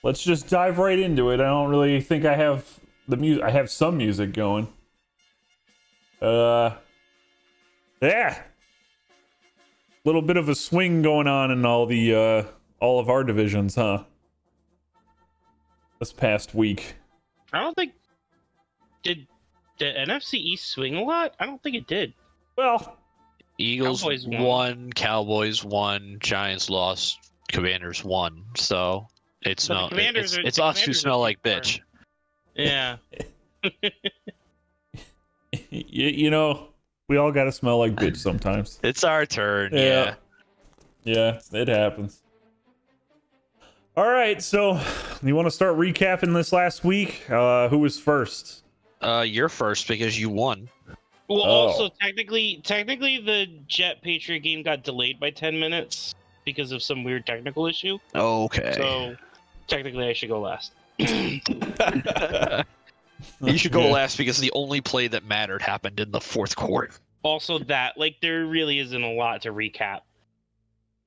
let's just dive right into it. I don't really think I have the music. I have some music going. Yeah. Little bit of a swing going on in all of our divisions, huh? This past week. I don't think did the NFC East swing a lot? I don't think it did. Well, Eagles Cowboys won, Cowboys won, Giants lost, Commanders won. So it's But the not. Commanders It's are- us the who Commanders smell are like confirmed. bitch. Yeah. you know, we all gotta smell like bitch sometimes. It's our turn. Yeah. Yeah, it happens. All right, so you want to start recapping this last week? Who was first? You're first because you won. Well, Oh. also technically, the Jet Patriot game got delayed by 10 minutes because of some weird technical issue. Okay. So technically, I should go last. You should go Yeah. last because the only play that mattered happened in the fourth quarter. Also, that there really isn't a lot to recap.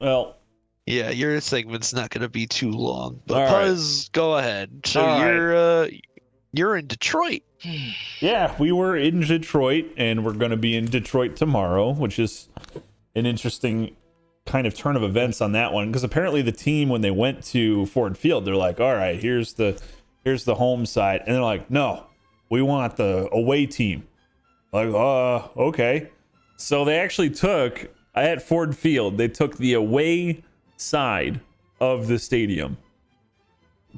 Well, Yeah, your segment's not going to be too long. But All right. Puzz, go ahead. So All you're in Detroit. yeah, we were in Detroit, and we're going to be in Detroit tomorrow, which is an interesting kind of turn of events on that one. Because apparently the team, when they went to Ford Field, they're like, all right, here's the home side. And they're like, no, we want the away team. Like, okay. So they actually took, at Ford Field, they took the away side of the stadium.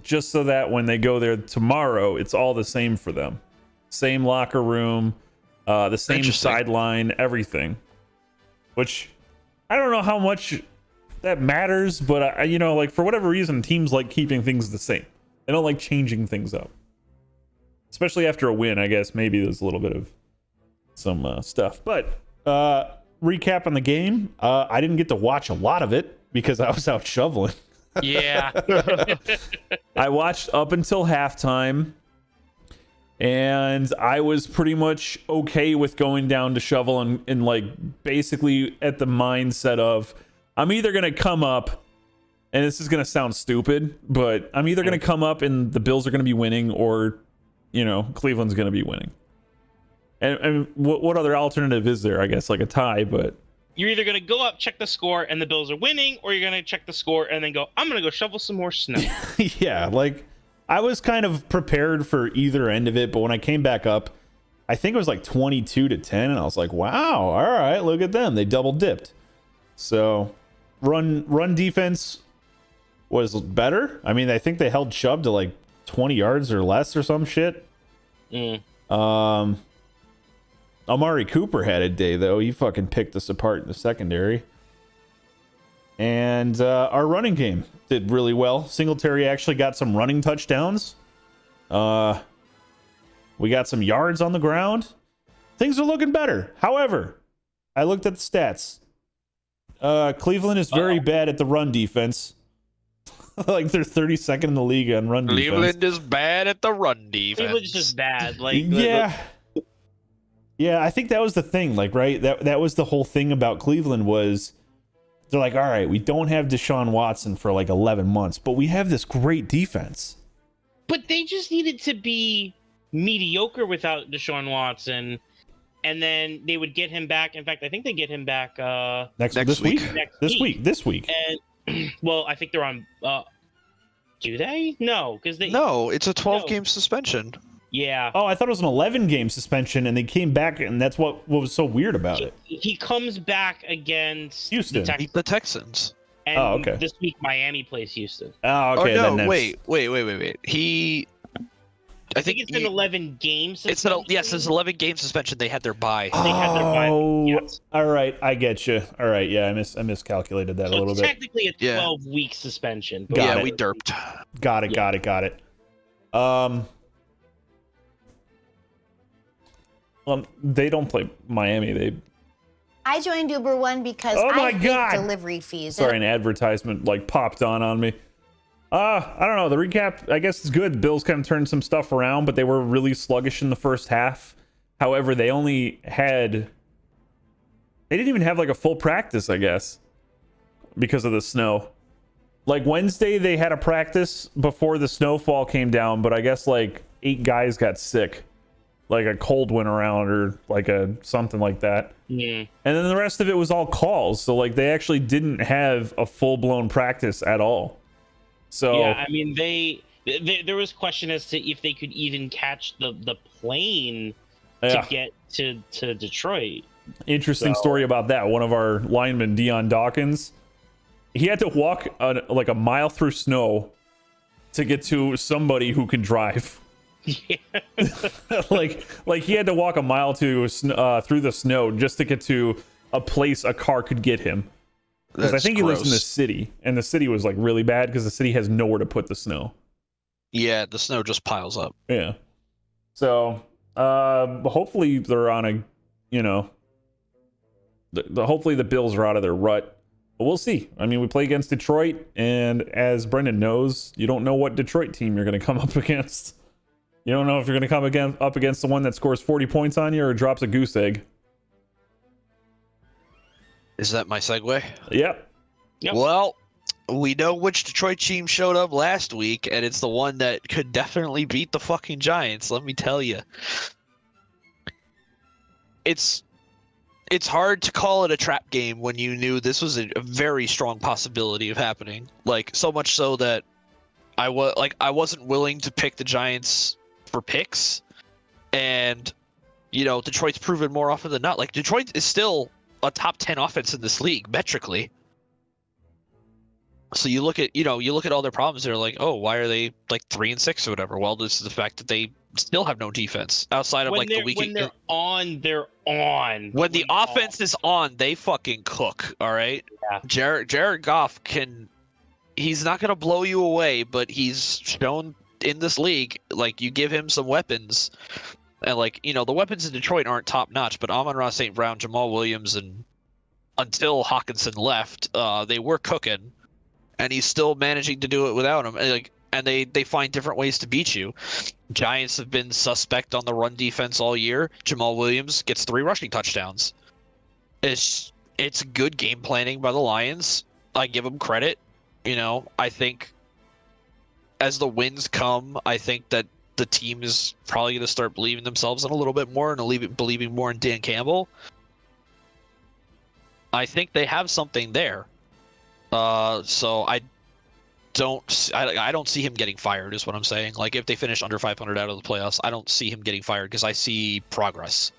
Just so that when they go there tomorrow, it's all the same for them. Same locker room, the same Interesting. sideline, everything. Which, I don't know how much that matters, but, like, for whatever reason, teams like keeping things the same. They don't like changing things up. Especially after a win, I guess. Maybe there's a little bit of some stuff. But, recap on the game. I didn't get to watch a lot of it because I was out shoveling. Yeah. I watched up until halftime, and I was pretty much okay with going down to shovel and like basically at the mindset of I'm either going to come up, and this is going to sound stupid, but I'm either going to come up and the Bills are going to be winning, or Cleveland's going to be winning. And what other alternative is there? I guess like a tie, but You're either going to go up, check the score, and the Bills are winning, or you're going to check the score and then go, I'm going to go shovel some more snow. yeah, like I was kind of prepared for either end of it, but when I came back up, I think it was like 22-10, and I was like, wow, all right, look at them. They double dipped. So run defense was better. I mean, I think they held Chubb to like 20 yards or less or some shit. Amari Cooper had a day, though. He fucking picked us apart in the secondary. And our running game did really well. Singletary actually got some running touchdowns. We got some yards on the ground. Things are looking better. However, I looked at the stats. Cleveland is very bad at the run defense. Like they're 32nd in the league on run defense. Cleveland is bad at the run defense. Cleveland's just bad. Like, Yeah, I think that was the thing, like, right? That was the whole thing about Cleveland was they're like, all right, we don't have Deshaun Watson for like 11 months, but we have this great defense. But they just needed to be mediocre without Deshaun Watson, and then they would get him back. In fact, I think they get him back This week. This week. And well, I think they're on. Do they? No, because they. No, it's a 12-game suspension. Yeah. Oh, I thought it was an 11-game suspension, and they came back, and that's what was so weird about it. He comes back against Houston. Beat the Texans. And Oh, okay. this week, Miami plays Houston. Oh, okay. Oh, then no, that's- wait. I think it's an 11-game suspension. It's an 11-game suspension. They had their bye. They had their bye. Oh, Yes. all right. I get you. All right. Yeah, I miscalculated that a So little it's bit. technically a Yeah. 12-week suspension. But Got Yeah, it. we derped. Got it. Well, they don't play Miami. I joined Uber One because Oh my I hate God. delivery fees. Sorry, an advertisement like popped on me. I don't know. The recap, I guess, is good. The Bills kind of turned some stuff around, but they were really sluggish in the first half. However, they didn't even have like a full practice, I guess, because of the snow. Like Wednesday, they had a practice before the snowfall came down, but I guess like 8 guys got sick, like a cold went around or like a something like that. Yeah. And then the rest of it was all calls. So like they actually didn't have a full blown practice at all. So Yeah, I mean, there was question as to if they could even catch the plane to get to Detroit. Interesting story about that. One of our linemen, Dion Dawkins, he had to walk like a mile through snow to get to somebody who could drive. Yeah. like he had to walk a mile through the snow just to get to a place a car could get him. Because I think he lives in the city, and the city was like really bad because the city has nowhere to put the snow. Yeah, the snow just piles up. Yeah. So hopefully they're on a, you know, hopefully the Bills are out of their rut. But we'll see. I mean, we play against Detroit, and as Brendan knows, you don't know what Detroit team you're going to come up against. You don't know if you're going to come up against the one that scores 40 points on you or drops a goose egg. Is that my segue? Yep. Well, we know which Detroit team showed up last week, and it's the one that could definitely beat the fucking Giants, let me tell you. It's hard to call it a trap game when you knew this was a very strong possibility of happening. Like, so much so that I wasn't willing to pick the Giants for picks, and you know, Detroit's proven more often than not. Like, Detroit is still a top 10 offense in this league metrically. So you look at all their problems, they're like, oh, why are they like 3-6 or whatever? Well, this is the fact that they still have no defense outside of like the weekend. When they're on, they're on. When the offense is on, they fucking cook. All right. Yeah. Jared Goff he's not gonna blow you away, but he's shown in this league, like, you give him some weapons, and like, you know, the weapons in Detroit aren't top notch, but Amon-Ra St. Brown, Jamal Williams, and until Hawkinson left, they were cooking, and he's still managing to do it without him. And they find different ways to beat you. Giants have been suspect on the run defense all year. Jamal Williams gets 3 rushing touchdowns. It's good game planning by the Lions. I give them credit. You know, I think as the wins come, I think that the team is probably going to start believing themselves in a little bit more and believing more in Dan Campbell. I think they have something there. So I don't see him getting fired, is what I'm saying. Like, if they finish under 500 out of the playoffs, I don't see him getting fired because I see progress.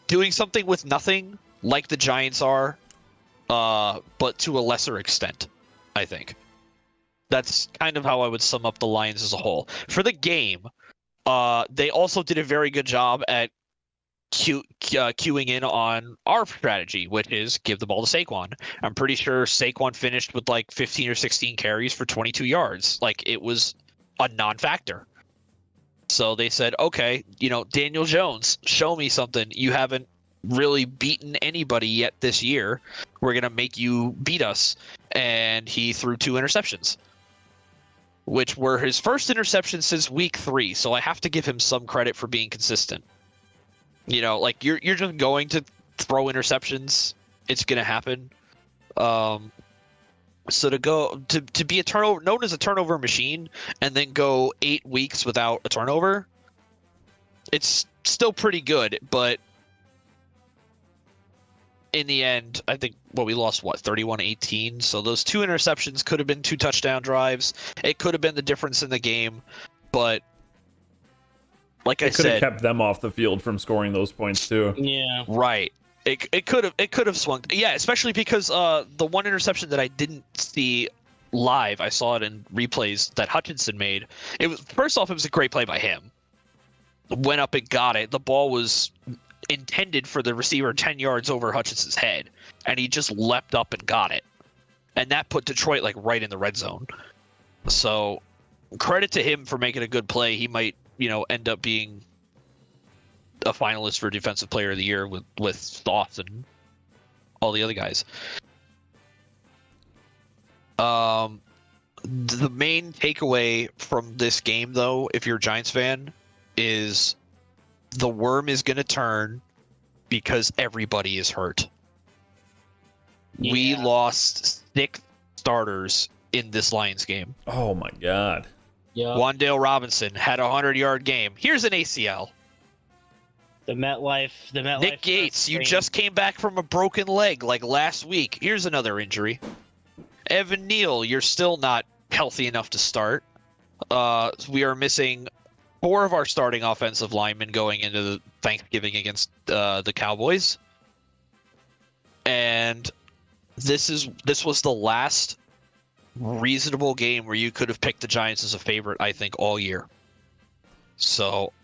Doing something with nothing, like the Giants are, but to a lesser extent, I think. That's kind of how I would sum up the Lions as a whole. For the game, they also did a very good job at queuing in on our strategy, which is give the ball to Saquon. I'm pretty sure Saquon finished with like 15 or 16 carries for 22 yards. Like, it was a non-factor. So they said, okay, you know, Daniel Jones, show me something. You haven't really beaten anybody yet this year. We're going to make you beat us. And he threw 2 interceptions, which were his first interceptions since week 3. So I have to give him some credit for being consistent. You know, like, you're just going to throw interceptions. It's going to happen. So to be a turnover, known as a turnover machine, and then go 8 weeks without a turnover, it's still pretty good. But in the end, I think we lost 31-18. So those 2 interceptions could have been 2 touchdown drives. It could have been the difference in the game, but like I said, could have kept them off the field from scoring those points too. Yeah. Right. It could have swung. Yeah, especially because the one interception that I didn't see live, I saw it in replays that Hutchinson made. It was, first off, it was a great play by him. Went up and got it. The ball was intended for the receiver 10 yards over Hutchinson's head, and he just leapt up and got it. And that put Detroit like right in the red zone. So credit to him for making a good play. He might, you know, end up being a finalist for Defensive Player of the Year with Thoth and all the other guys. The main takeaway from this game, though, if you're a Giants fan, is the worm is going to turn because everybody is hurt. Yeah. We lost starters in this Lions game. Oh my God. Yeah. Wan'Dale Robinson had a 100-yard game. Here's an ACL. The MetLife. Nick Gates, you just came back from a broken leg like last week. Here's another injury. Evan Neal, you're still not healthy enough to start. We are missing 4 of our starting offensive linemen going into the Thanksgiving against the Cowboys. And this was the last reasonable game where you could have picked the Giants as a favorite, I think, all year. So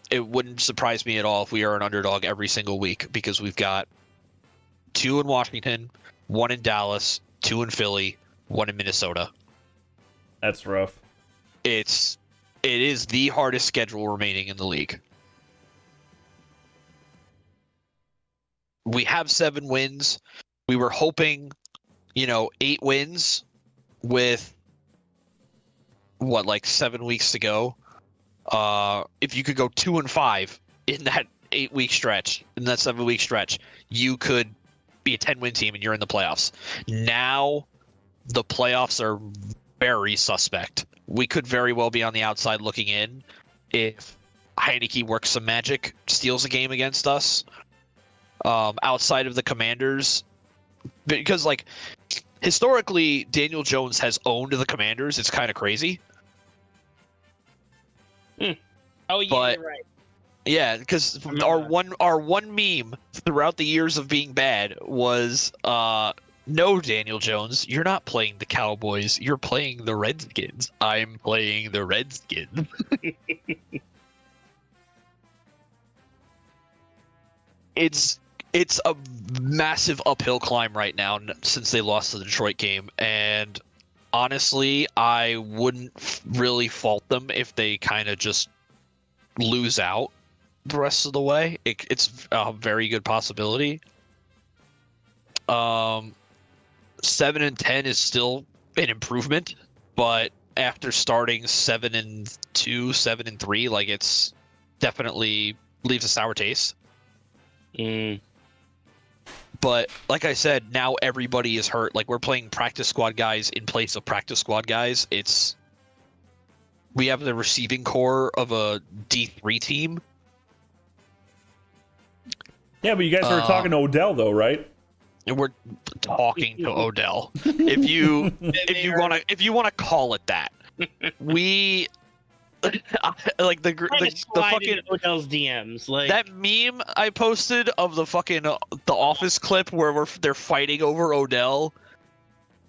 it wouldn't surprise me at all if we are an underdog every single week, because we've got 2 in Washington, 1 in Dallas, 2 in Philly, 1 in Minnesota. That's rough. It is the hardest schedule remaining in the league. We have 7 wins. We were hoping, 8 wins with 7 weeks to go. If you could go 2-5 in that 8-week stretch, in that 7-week stretch, you could be a 10-win team and you're in the playoffs. Now the playoffs are very suspect. We could very well be on the outside looking in if Heineke works some magic, steals a game against us. Outside of the Commanders, because historically Daniel Jones has owned the Commanders. It's kind of crazy. Oh yeah, But- you're right. Yeah, because Remember our one meme throughout the years of being bad was no, Daniel Jones, you're not playing the Cowboys, you're playing the Redskins. I'm playing the Redskins. It's a massive uphill climb right now since they lost the Detroit game, and honestly, I wouldn't really fault them if they kind of just lose out the rest of the way. It's a very good possibility. 7-10 is still an improvement, but after starting 7-2, 7-3, it's definitely leaves a sour taste. But like I said, now everybody is hurt. We're playing practice squad guys in place of practice squad guys. We have the receiving core of a D3 team. Yeah, but you guys were talking to Odell though, right? And we're talking to Odell. If you want to call it that. We the fucking Odell's DMs. that meme I posted of the fucking the Office clip where they're fighting over Odell.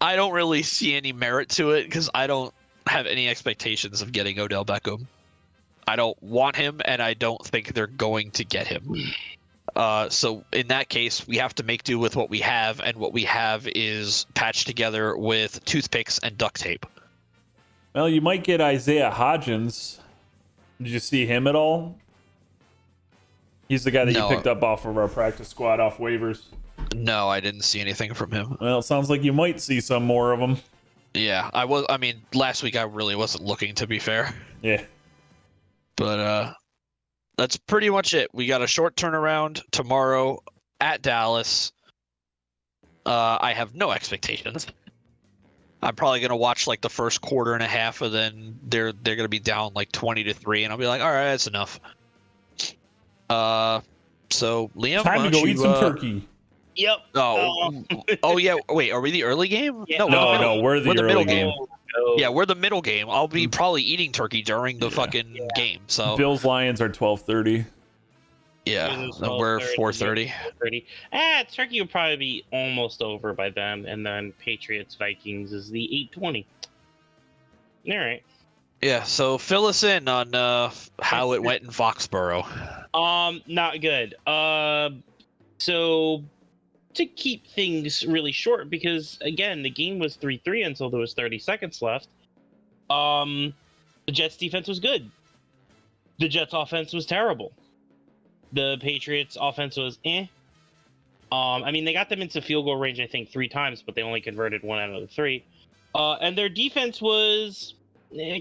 I don't really see any merit to it because I don't have any expectations of getting Odell Beckham. I don't want him, and I don't think they're going to get him. So in that case, we have to make do with what we have, and what we have is patched together with toothpicks and duct tape. Well, you might get Isaiah Hodgins. Did you see him at all? He's the guy that No. you picked up off of our practice squad off waivers. No, I didn't see anything from him. Well, it sounds like you might see some more of him. Yeah, last week I really wasn't looking, to be fair. Yeah. But that's pretty much it. We got a short turnaround tomorrow at Dallas. I have no expectations. I'm probably gonna watch the first quarter and a half, and then they're gonna be down 20-3, and I'll be like, all right, that's enough. So Liam, Time why to go don't eat you, some turkey. Yep. Oh yeah. Wait, are we the early game? Yeah. No, we're the middle early game. game. Yeah, we're the middle game. I'll be probably eating turkey during the fucking game. So Bills Lions are 12:30. yeah, and we're 4:30. Turkey would probably be almost over by then, and then Patriots Vikings is the 8:20. All right. Yeah, so fill us in on how it went in Foxborough. Not good. So to keep things really short, because again, the game was 3-3 until there was 30 seconds left. The Jets defense was good. The Jets offense was terrible. The Patriots offense was eh. They got them into field goal range, I think, 3 times, but they only converted 1 out of the 3. And their defense was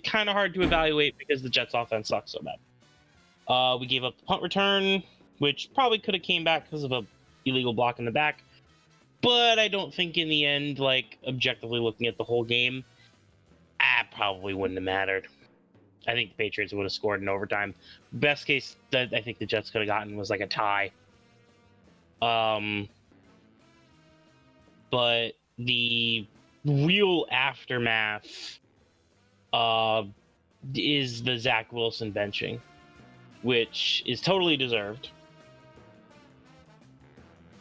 kind of hard to evaluate because the Jets offense sucks so bad. We gave up the punt return, which probably could have came back because of a illegal block in the back. But I don't think in the end, like, objectively looking at the whole game, probably wouldn't have mattered. I think the Patriots would have scored in overtime. Best case that I think the Jets could have gotten was like a tie. But the real aftermath is the Zach Wilson benching, which is totally deserved.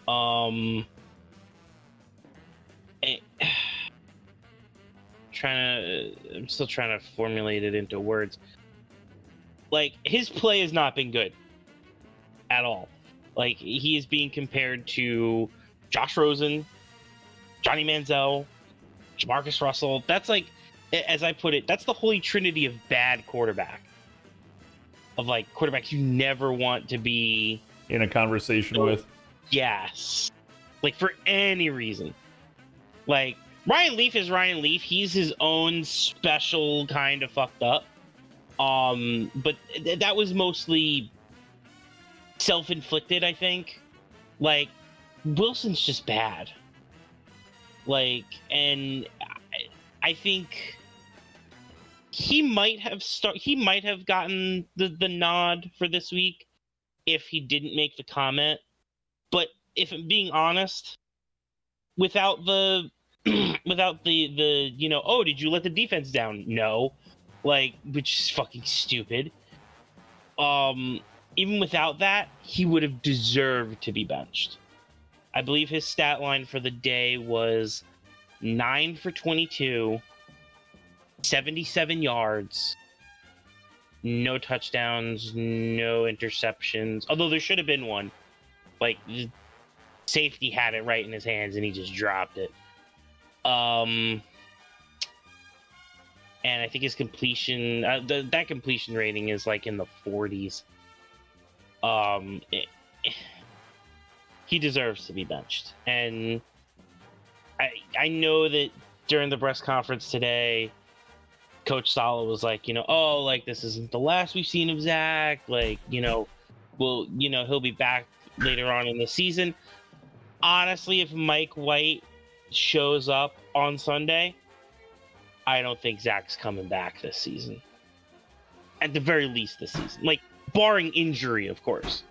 I'm still trying to formulate it into words. Like, his play has not been good at all. Like, he is being compared to Josh Rosen, Johnny Manziel, Jamarcus Russell. That's like, as I put it, that's the holy trinity of bad quarterback. Of like quarterbacks you never want to be in a conversation with. Yes. Like, for any reason. Like, Ryan Leaf is Ryan Leaf. He's his own special kind of fucked up. But that was mostly self-inflicted, I think. Like, Wilson's just bad. Like, and I think he might have gotten the nod for this week if he didn't make the comment. But if I'm being honest, without the oh, did you let the defense down? No. Like, which is fucking stupid. Even without that, he would have deserved to be benched. I believe his stat line for the day was 9 for 22, 77 yards, no touchdowns, no interceptions. Although there should have been one. Like, the safety had it right in his hands and he just dropped it. And I think his completion, that completion rating is like in the 40s. He deserves to be benched. And I know that during the press conference today, Coach Sala was like, oh, like, this isn't the last we've seen of Zach. Like, well, he'll be back later on in the season. Honestly, if Mike White shows up on Sunday, I don't think Zach's coming back this season. At the very least this season. Like, barring injury, of course.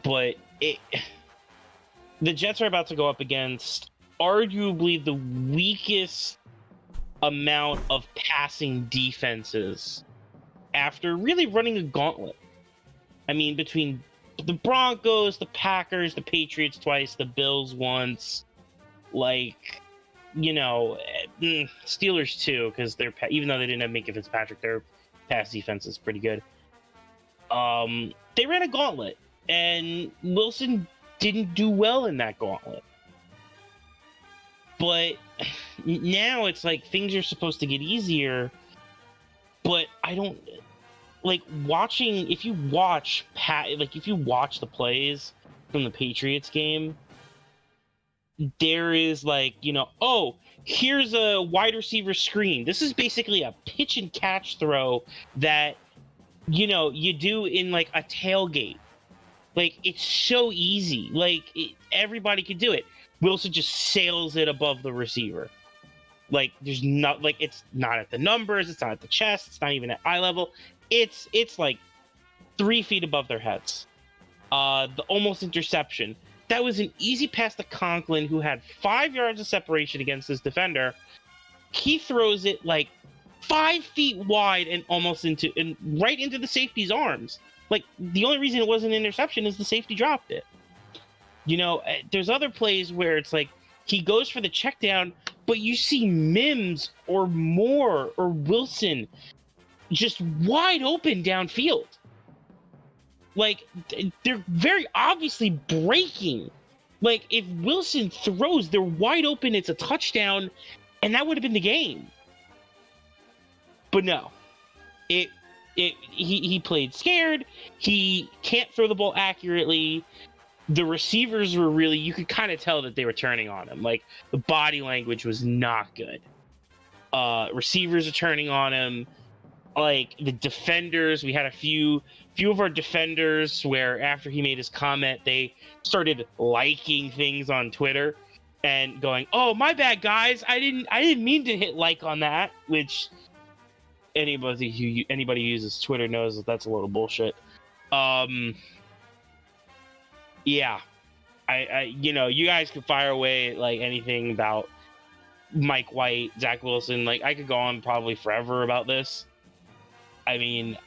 But the Jets are about to go up against arguably the weakest amount of passing defenses after really running a gauntlet. I mean, between the Broncos, the Packers, the Patriots twice, the Bills once, like, Steelers too, because even though they didn't have Minka Fitzpatrick, their pass defense is pretty good. They ran a gauntlet, and Wilson didn't do well in that gauntlet. But now it's like things are supposed to get easier, but I don't like watching. If you watch the plays from the Patriots game, there is like, oh, here's a wide receiver screen. This is basically a pitch and catch throw that, you do in like a tailgate. Like, it's so easy. Like, everybody could do it. Wilson just sails it above the receiver. Like, there's not, like, it's not at the numbers, it's not at the chest, it's not even at eye level. It's like 3 feet above their heads. The almost interception. That was an easy pass to Conklin, who had 5 yards of separation against his defender. He throws it like 5 feet wide and right into the safety's arms. Like, the only reason it wasn't an interception is the safety dropped it. There's other plays where it's like he goes for the check down, but you see Mims or Moore or Wilson just wide open downfield. Like, they're very obviously breaking. Like, if Wilson throws, they're wide open, it's a touchdown, and that would have been the game. But no. He played scared. He can't throw the ball accurately. The receivers were really, you could kind of tell that they were turning on him. Like, the body language was not good. Receivers are turning on him. like the defenders, we had a few of our defenders where after he made his comment, they started liking things on Twitter and going, "Oh, my bad, guys. I didn't mean to hit like on that," which anybody who uses Twitter knows that that's a load of bullshit. Yeah. I you guys could fire away like anything about Mike White, Zach Wilson. Like, I could go on probably forever about this. I mean,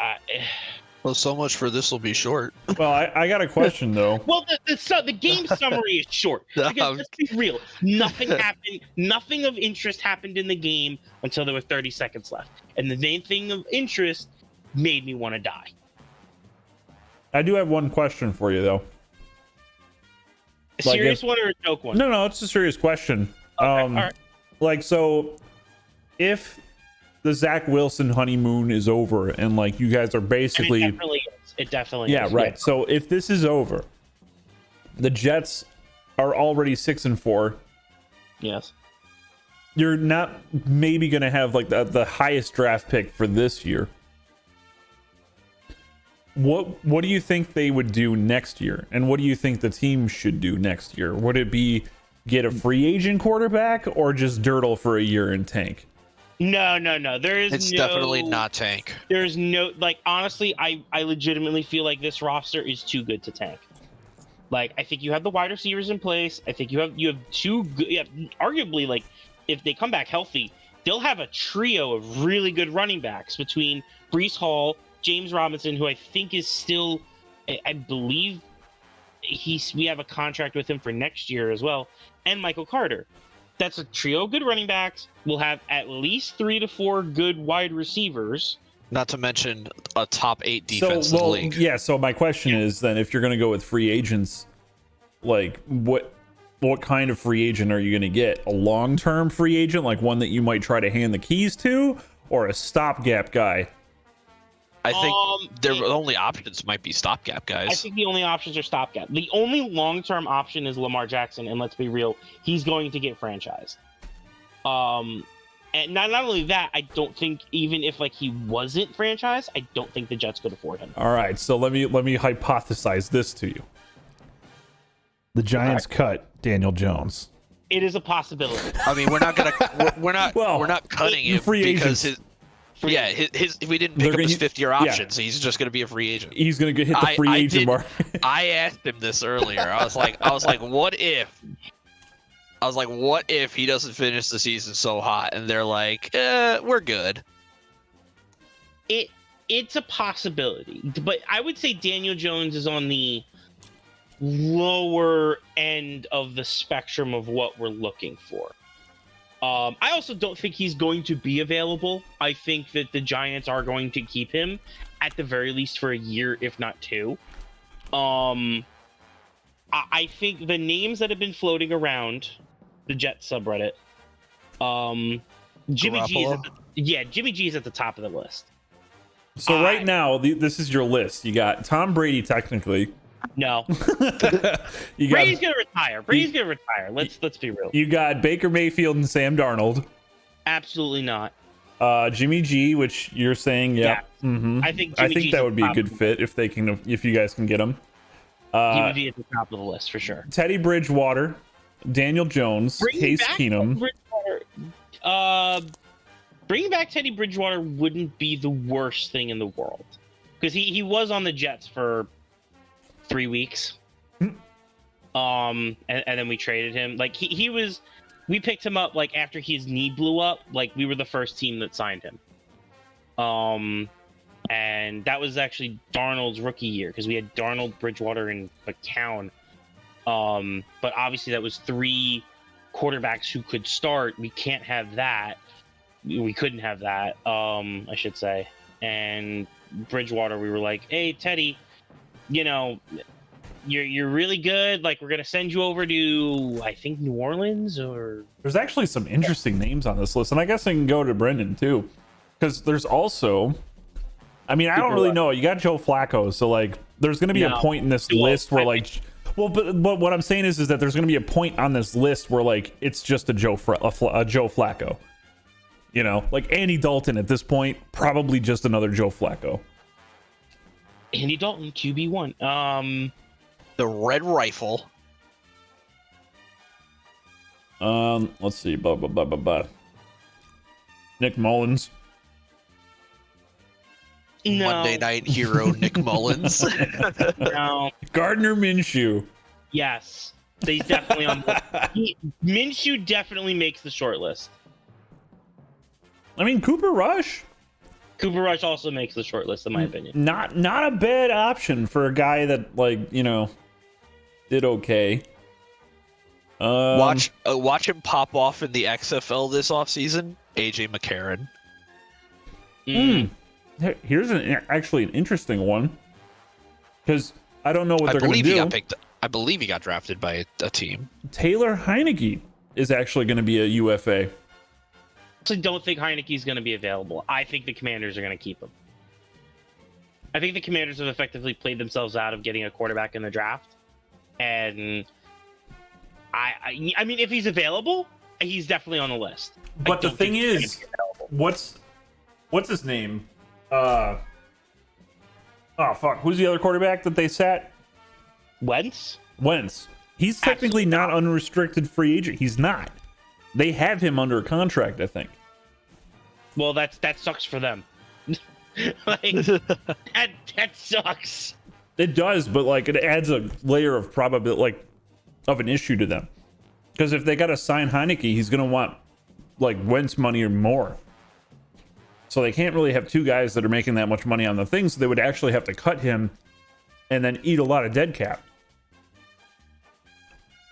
Well, so much for this will be short. Well, I got a question though. well, the game summary is short. Because let's be real, nothing happened. Nothing of interest happened in the game until there were 30 seconds left, and the main thing of interest made me want to die. I do have one question for you though. A serious one or a joke one? No, it's a serious question. Okay, all right. Like, so if the Zach Wilson honeymoon is over and like you guys are basically, And it definitely yeah, is. right. So if this is over, the Jets are already 6-4. Yes. You're not maybe going to have like the highest draft pick for this year. What do you think they would do next year? And what do you think the team should do next year? Would it be get a free agent quarterback or just dirtle for a year and tank? No. It's definitely not tank. There's no, like, honestly, I legitimately feel like this roster is too good to tank. Like, I think you have the wide receivers in place. I think you have two good, arguably, like, if they come back healthy, they'll have a trio of really good running backs between Breece Hall, James Robinson, who I think is still, I believe we have a contract with him for next year as well, and Michael Carter. That's a trio of good running backs. We'll have at least 3 to 4 good wide receivers. Not to mention a top 8 defense in the league. Yeah, so my question is then, if you're going to go with free agents, like what kind of free agent are you going to get? A long-term free agent, like one that you might try to hand the keys to, or a stopgap guy? I think the only options might be stopgap guys. I think the only options are stopgap. The only long-term option is Lamar Jackson, and let's be real, he's going to get franchised. And not only that, I don't think even if like he wasn't franchised, I don't think the Jets could afford him. All right, so let me hypothesize this to you. The Giants cut Daniel Jones. It is a possibility. I mean, we're not cutting him free because agents. his we didn't pick up his 5th-year option, so he's just going to be a free agent. He's going to hit the free agent mark. I asked him this earlier. I was like, what if? I was like, what if he doesn't finish the season so hot? And they're like, we're good. It's a possibility, but I would say Daniel Jones is on the lower end of the spectrum of what we're looking for. I also don't think he's going to be available. I think that the Giants are going to keep him at the very least for a year, if not 2. I think the names that have been floating around the Jets subreddit, Jimmy G's at the top of the list. So right now, this is your list. You got Tom Brady, technically. No. You Brady's gonna retire. Let's be real. You got Baker Mayfield and Sam Darnold. Absolutely not. Jimmy G, which you're saying, yeah. Mm-hmm. I think that would be a good fit if you guys can get him. He would be at the top of the list for sure. Teddy Bridgewater, Daniel Jones, Case Keenum. Bringing back Teddy Bridgewater wouldn't be the worst thing in the world, because he was on the Jets for 3 weeks. And then we traded him. Like we picked him up like after his knee blew up. Like we were the first team that signed him. And that was actually Darnold's rookie year, because we had Darnold, Bridgewater, and McCown. But obviously that was 3 quarterbacks who could start. We can't have that. We couldn't have that, I should say. And Bridgewater, we were like, hey, Teddy, you're really good. Like, we're gonna send you over to, I think, New Orleans, or there's actually some interesting names on this list, and I guess I can go to Brendan too, because there's also, I mean, I don't really know. You got Joe Flacco, so like, there's gonna be a point in this list where like, but what I'm saying is that there's gonna be a point on this list where like it's just a Joe Flacco. You know, like Andy Dalton at this point, probably just another Joe Flacco. Andy Dalton, QB1. The Red Rifle. Let's see. Nick Mullins. No. Monday Night Hero Nick Mullins. No. Gardner Minshew. Yes. He's definitely on. Minshew definitely makes the short list. I mean, Cooper Rush. Cooper Rush also makes the short list, in my opinion. Not a bad option for a guy that, like, you know, did okay. Watch him pop off in the XFL this offseason. AJ McCarron. Here's actually an interesting one, because I don't know what they're going to do. I believe he got drafted by a team. Taylor Heineke is actually going to be a UFA. I actually don't think Heineke's going to be available. I think the Commanders are going to keep him. I think the Commanders have effectively played themselves out of getting a quarterback in the draft, and I mean, if he's available, he's definitely on the list. But the thing is, what's his name? Oh fuck, who's the other quarterback that they sat? Wentz. He's technically not unrestricted free agent. He's not. They have him under a contract, I think. Well, that sucks for them. Like, that sucks. It does, but like it adds a layer of probability, like of an issue to them. Because if they got to sign Heineke, he's going to want like Wentz money or more. So they can't really have two guys that are making that much money on the thing. So they would actually have to cut him and then eat a lot of dead cap.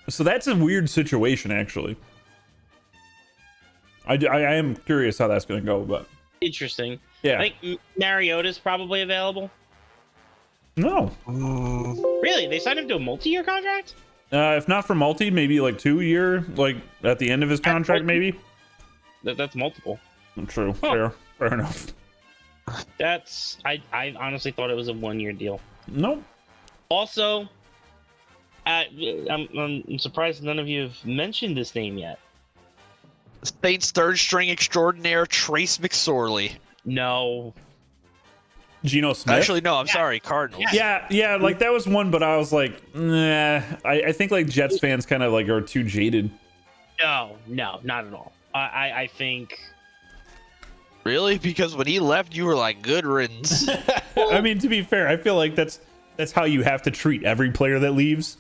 So that's a weird situation, actually. I am curious how that's going to go, but Interesting. yeah. I think Mariota's probably available. No. Really? They signed him to a multi-year contract? If not for multi, maybe like 2-year, like at the end of his contract, maybe. That's multiple. True. Fair enough. I honestly thought it was a 1-year deal. Nope. Also, I'm surprised none of you have mentioned this name yet. Saints third string extraordinaire Trace McSorley. No. Geno Smith. Actually, no. I'm sorry, Cardinals. Yeah. Like that was one, but I was like, nah. I think like Jets fans kind of like are too jaded. No, not at all. I think. Really? Because when he left, you were like, good riddance. I mean, to be fair, I feel like that's how you have to treat every player that leaves.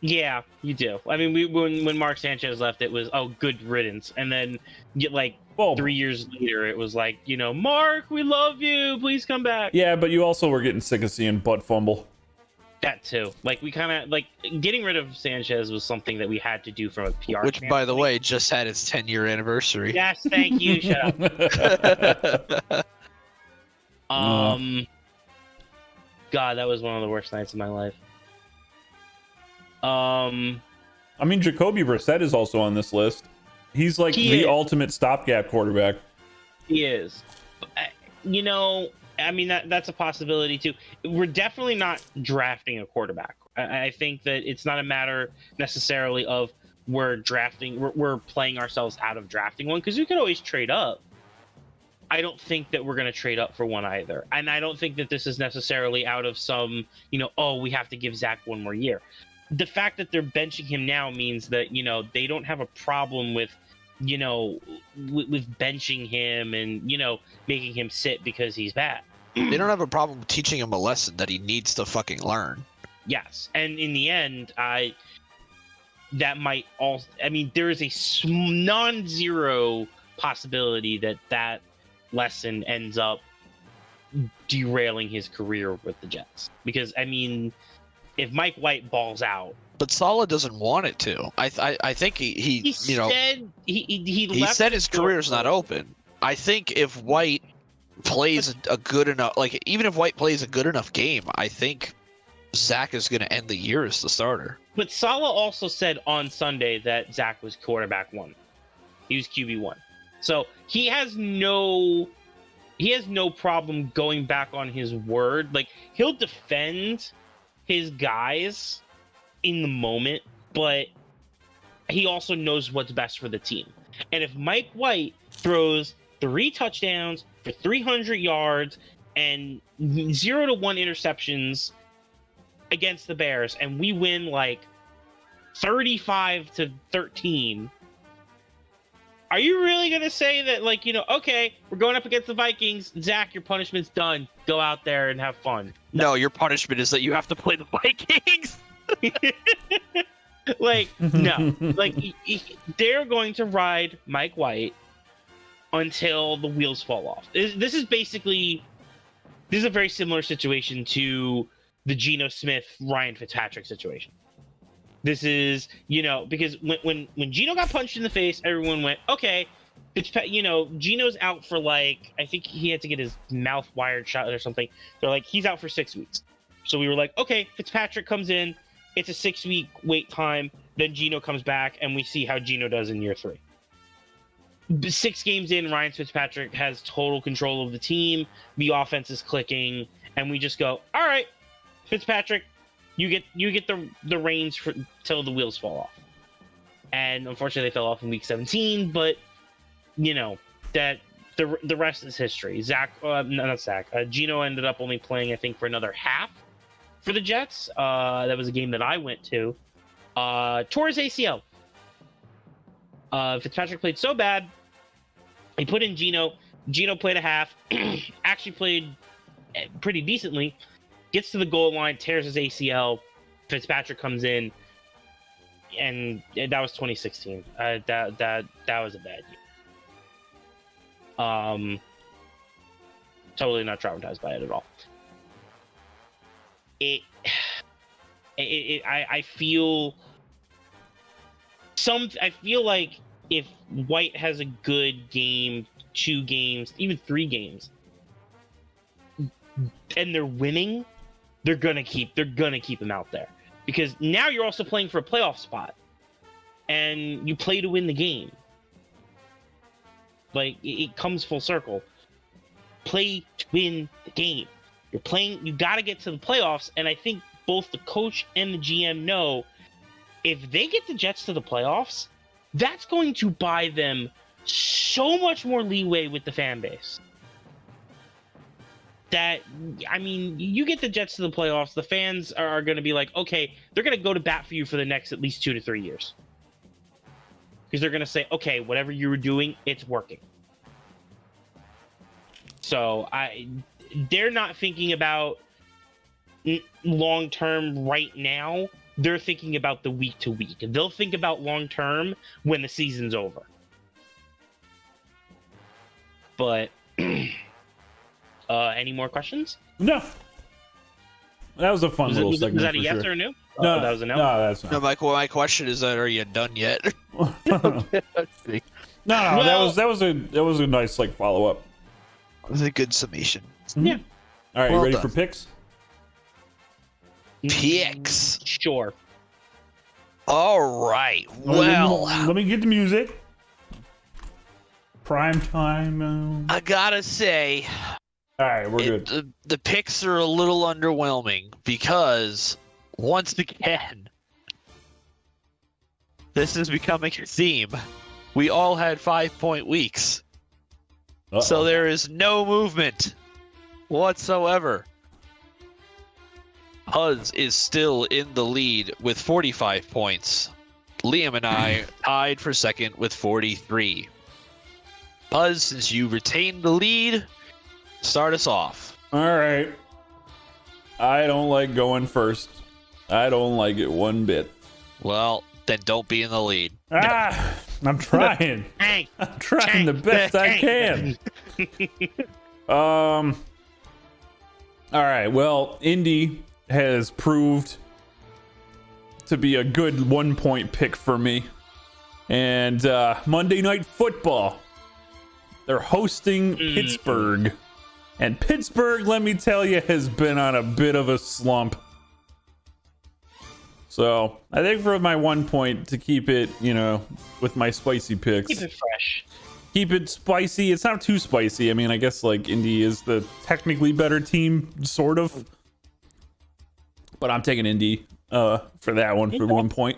Yeah, you do. I mean, when Mark Sanchez left, it was good riddance, and then 3 years later, it was like, Mark, we love you, please come back. Yeah, but you also were getting sick of seeing butt fumble. That too. Like we kind of getting rid of Sanchez was something that we had to do from a PR. Which, by the way, just had its 10-year anniversary. Yes, thank you. Shut up. God, that was one of the worst nights of my life. I mean, Jacoby Brissett is also on this list. He's like the ultimate stopgap quarterback. He is. I mean, that's a possibility too. We're definitely not drafting a quarterback. I think that it's not a matter necessarily of we're playing ourselves out of drafting one, because you could always trade up. I don't think that we're going to trade up for one either. And I don't think that this is necessarily out of some, we have to give Zach one more year. The fact that they're benching him now means that, they don't have a problem with, with benching him and, making him sit because he's bad. They don't have a problem teaching him a lesson that he needs to fucking learn. Yes. And in the end, that might also, there is a non-zero possibility that lesson ends up derailing his career with the Jets. Because, if Mike White balls out, but Saleh doesn't want it to. I think he said his career's not open. I think if White plays a good enough, even if White plays a good enough game, I think Zach is going to end the year as the starter. But Saleh also said on Sunday that Zach was quarterback 1. He was QB1. So he has no problem going back on his word. Like, he'll defend his guys in the moment, but he also knows what's best for the team. And if Mike White throws 3 touchdowns for 300 yards and 0 to 1 interceptions against the Bears, and we win like 35-13. Are you really going to say that, like, okay, we're going up against the Vikings. Zach, your punishment's done. Go out there and have fun. No, your punishment is that you have to play the Vikings. Like, no. Like, they're going to ride Mike White until the wheels fall off. This is a very similar situation to the Geno Smith, Ryan Fitzpatrick situation. This is, because when Geno got punched in the face, everyone went, okay, Geno's out for like, I think he had to get his mouth wired shut or something. They're like, he's out for 6 weeks. So we were like, okay, Fitzpatrick comes in, it's a 6-week wait time, then Geno comes back, and we see how Geno does in year 3. 6 games in, Ryan Fitzpatrick has total control of the team, the offense is clicking, and we just go, all right, Fitzpatrick, you get the reins till the wheels fall off. And unfortunately, they fell off in week 17. But that the rest is history. Geno ended up only playing, I think, for another half for the Jets. That was a game that I went to. Tore his ACL. Fitzpatrick played so bad. He put in Geno. Geno played a half. Actually played pretty decently. Gets to the goal line, tears his ACL. Fitzpatrick comes in, and that was 2016. That was a bad year. Totally not traumatized by it at all. I feel like if White has a good game, 2 games, even 3 games, and they're winning, they're gonna keep him out there, because now you're also playing for a playoff spot, and you play to win the game. Like, it comes full circle. Play to win the game. You're playing. You got to get to the playoffs, and I think both the coach and the GM know if they get the Jets to the playoffs, that's going to buy them so much more leeway with the fan base. That, I mean, you get the Jets to the playoffs, the fans are going to be like, okay, they're going to go to bat for you for the next at least 2 to 3 years. Because they're going to say, okay, whatever you were doing, it's working. So they're not thinking about long-term right now. They're thinking about the week to week. They'll think about long-term when the season's over. But any more questions? No. That was a fun little segment. Was that a for yes sure. or a no? No, that was a no. No, that's not. No, my question is that, are you done yet? No, Well, that was a nice follow up. It was a good summation. Yeah. All right, Well you ready done. for picks? Picks. Sure. All right. Well, let me get the music. Prime time. I gotta say, All right, we're good. the picks are a little underwhelming because, once again, this is becoming a theme. We all had 5-point weeks. Uh-oh. So there is no movement whatsoever. Huz is still in the lead with 45 points. Liam and I tied for second with 43. Huz, since you retained the lead, start us off. All right. I don't like going first. I don't like it one bit. Well, then don't be in the lead. I'm trying. Hey. I'm trying the best I can. All right. Well, Indy has proved to be a good 1-point pick for me. And Monday Night Football, they're hosting Pittsburgh. And Pittsburgh, let me tell you, has been on a bit of a slump. So I think for my 1 point to keep it, with my spicy picks. Keep it fresh. Keep it spicy. It's not too spicy. I mean, I guess Indy is the technically better team, sort of. But I'm taking Indy for that one for 1 point.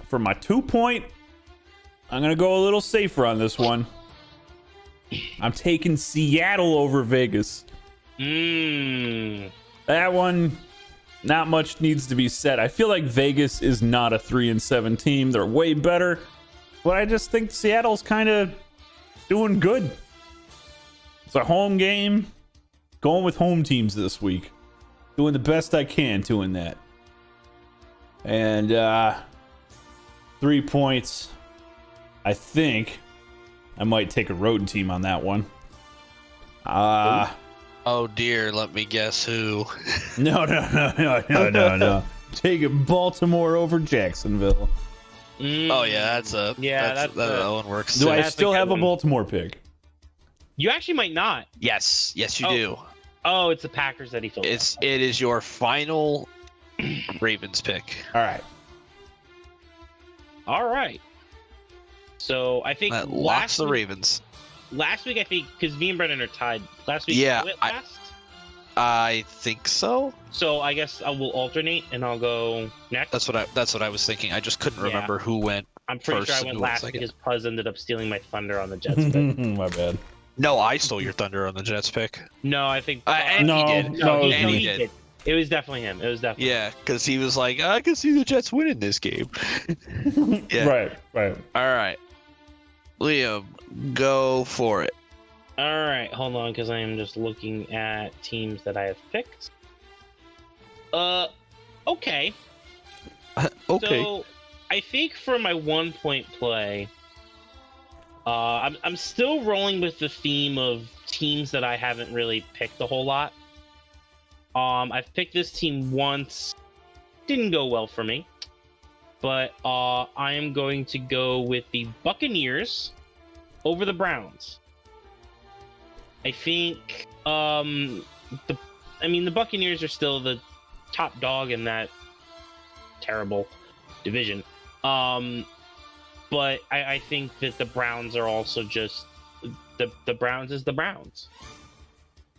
For my 2 point, I'm going to go a little safer on this one. I'm taking Seattle over Vegas. That one, not much needs to be said. I feel like Vegas is not a 3-7 team. They're way better. But I just think Seattle's kind of doing good. It's a home game. Going with home teams this week. Doing the best I can doing that. And 3 points. I think I might take a road team on that one. Oh dear, let me guess who. No. Taking Baltimore over Jacksonville. Oh yeah, that one works. Do I That's still a good have one. a Baltimore pick? You actually might not. Yes, you Oh. do. Oh, it's the Packers that he filled. It is your final Ravens pick. All right. All right. So I think That locks the Ravens. Last week, I think, because me and Brennan are tied. Last week, Yeah, you went last. I think so. So I guess I will alternate, and I'll go next. That's what I was thinking. I just couldn't Yeah. remember who went. I'm pretty first sure I and went who went last second. because Puzz ended up stealing my thunder on the Jets pick. My bad. No, I stole your thunder on the Jets pick. No, I think. And No, he did. no, he, it was no, me. he did. It was definitely him. It was definitely. Yeah, because he was like, I can see the Jets winning this game. Yeah. Right. All right, Liam, go for it. All right, hold on, because I am just looking at teams that I have picked. Okay. Okay. So, I think for my 1 point play, I'm still rolling with the theme of teams that I haven't really picked a whole lot. I've picked this team once, didn't go well for me, but I am going to go with the Buccaneers over the Browns. I think the Buccaneers are still the top dog in that terrible division. But I think that the Browns are also just the Browns is the Browns.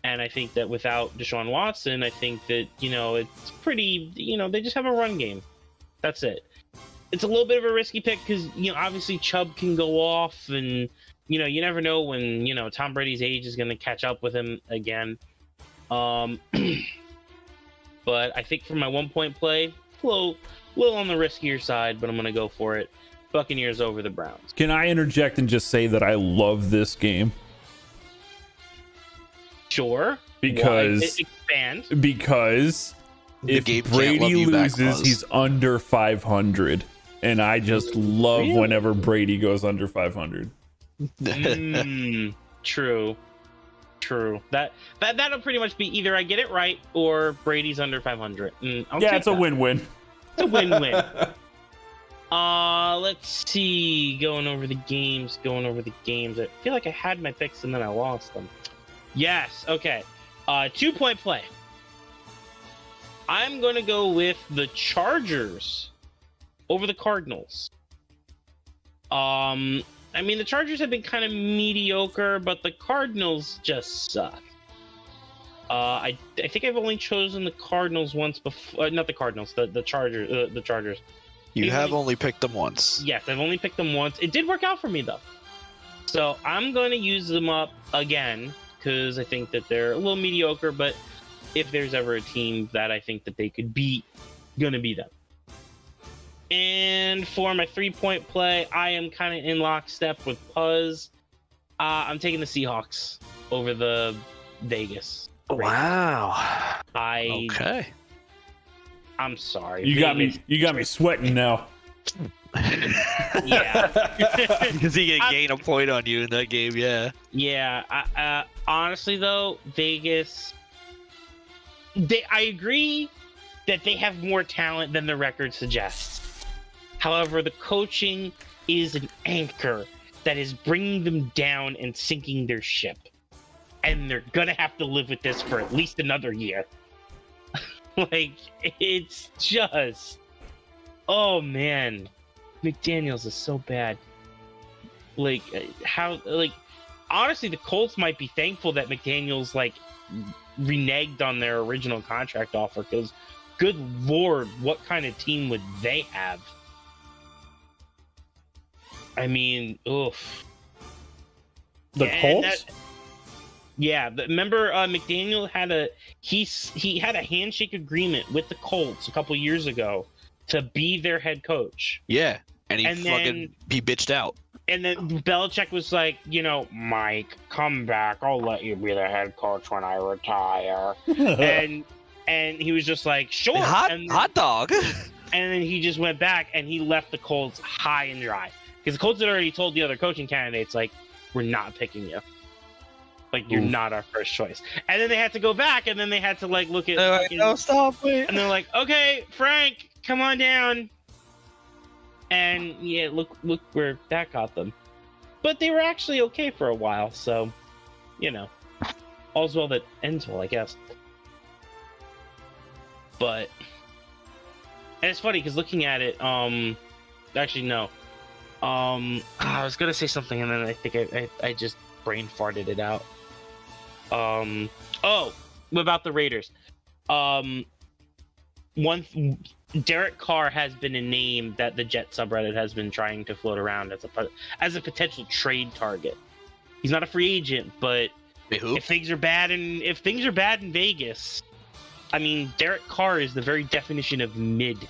And I think that without Deshaun Watson, I think that, it's pretty, they just have a run game. That's it. It's a little bit of a risky pick because, obviously Chubb can go off and, you never know when, Tom Brady's age is going to catch up with him again. But I think for my 1 point play, a little on the riskier side, but I'm going to go for it. Buccaneers over the Browns. Can I interject and just say that I love this game? Sure. Because Expand. The if game can't love Brady you back, loses, Buzz. he's under 500. And I just love Really? whenever Brady goes under 500. True. That'll pretty much be either I get it right or Brady's under 500. I'll Yeah, take it's a that. win-win. It's a win-win. Let's see. Going over the games. I feel like I had my picks and then I lost them. Yes. Okay. 2 point play. I'm going to go with the Chargers over the Cardinals. The Chargers have been kind of mediocre, but the Cardinals just suck. I think I've only chosen the Cardinals once before. Not the Cardinals. The Chargers. The Chargers. You have only picked them once. Yes, I've only picked them once. It did work out for me though, so I'm going to use them up again because I think that they're a little mediocre. But if there's ever a team that I think that they could beat, gonna be them. And for my 3 point play, I am kind of in lockstep with Puzz. I'm taking the Seahawks over the Vegas. Wow. I'm sorry. You got Vegas- me. You got me sweating now. Yeah. Because he can gain a point on you in that game, yeah. Yeah. Honestly, though, Vegas. I agree that they have more talent than the record suggests. However, the coaching is an anchor that is bringing them down and sinking their ship. And they're gonna have to live with this for at least another year. It's just... Oh, man. McDaniels is so bad. Honestly, the Colts might be thankful that McDaniels, reneged on their original contract offer, because good lord, what kind of team would they have? I mean, oof. The And Colts? Yeah, but remember McDaniel had a he had a handshake agreement with the Colts a couple years ago to be their head coach. Yeah, and he then bitched out. And then Belichick was like, Mike, come back. I'll let you be the head coach when I retire. and he was just like, sure. Hot dog. And then he just went back and he left the Colts high and dry because the Colts had already told the other coaching candidates like, we're not picking you. Like, you're not our first choice. And then they had to go back, and then they had to, like, look at... No, stop, wait. And they're like, okay, Frank, come on down. And, yeah, look where that got them. But they were actually okay for a while, so, all's well that ends well, I guess. But... And it's funny, because looking at it, actually, no. I was going to say something, and then I think I just brain farted it out. About the Raiders. Derek Carr has been a name that the Jet subreddit has been trying to float around as a potential trade target. He's not a free agent, but if things are bad in Vegas, I mean, Derek Carr is the very definition of mid,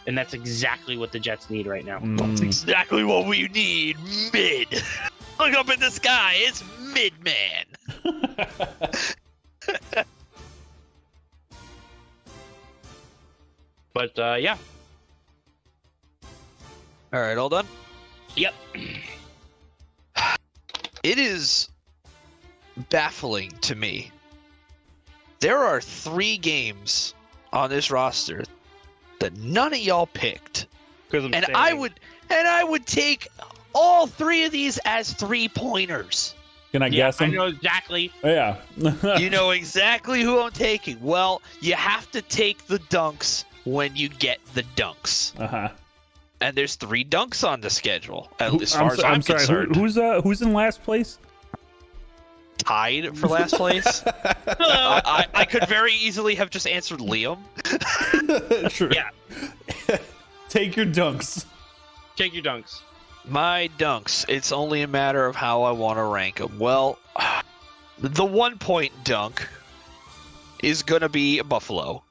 and that's exactly what the Jets need right now. That's exactly what we need. Mid. Look up in the sky. It's mid-man. But, yeah. All right, all done? Yep. It is baffling to me. There are 3 games on this roster that none of y'all picked. And I would take all 3 of these as 3-pointers. Can I guess them? I know exactly. Yeah. You know exactly who I'm taking. Well, you have to take the dunks when you get the dunks. Uh-huh. And there's 3 dunks on the schedule, as far as I'm sorry. concerned. Who's in last place? Tied for last place. I could very easily have just answered Liam. Sure. Yeah. Take your dunks. Take your dunks. My dunks. It's only a matter of how I want to rank them. Well, the 1-point dunk is going to be Buffalo.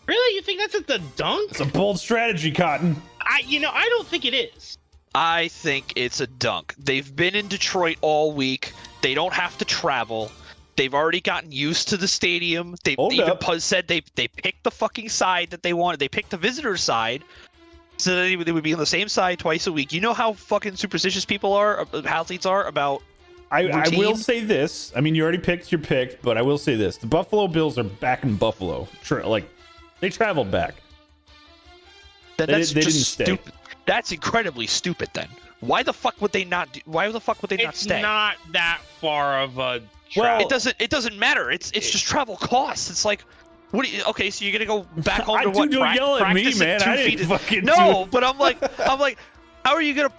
Really? You think that's at the dunk? It's a bold strategy, Cotton. I don't think it is. I think it's a dunk. They've been in Detroit all week. They don't have to travel. They've already gotten used to the stadium. Puzz said they picked the fucking side that they wanted. They picked the visitor side so that they would be on the same side twice a week. You know how fucking superstitious people are, athletes are about I will say this. I mean, you already picked your pick, but I will say this. The Buffalo Bills are back in Buffalo. They traveled back. Then They that's didn't just stay. stupid. That's incredibly stupid then. Why the fuck would they not stay? It's not that far of a Well, It doesn't matter. It's just travel costs. It's like, so you're gonna go back home to what? Don't yell at me, practice man. at 2 I feet? didn't fucking No, but I'm like, how are you gonna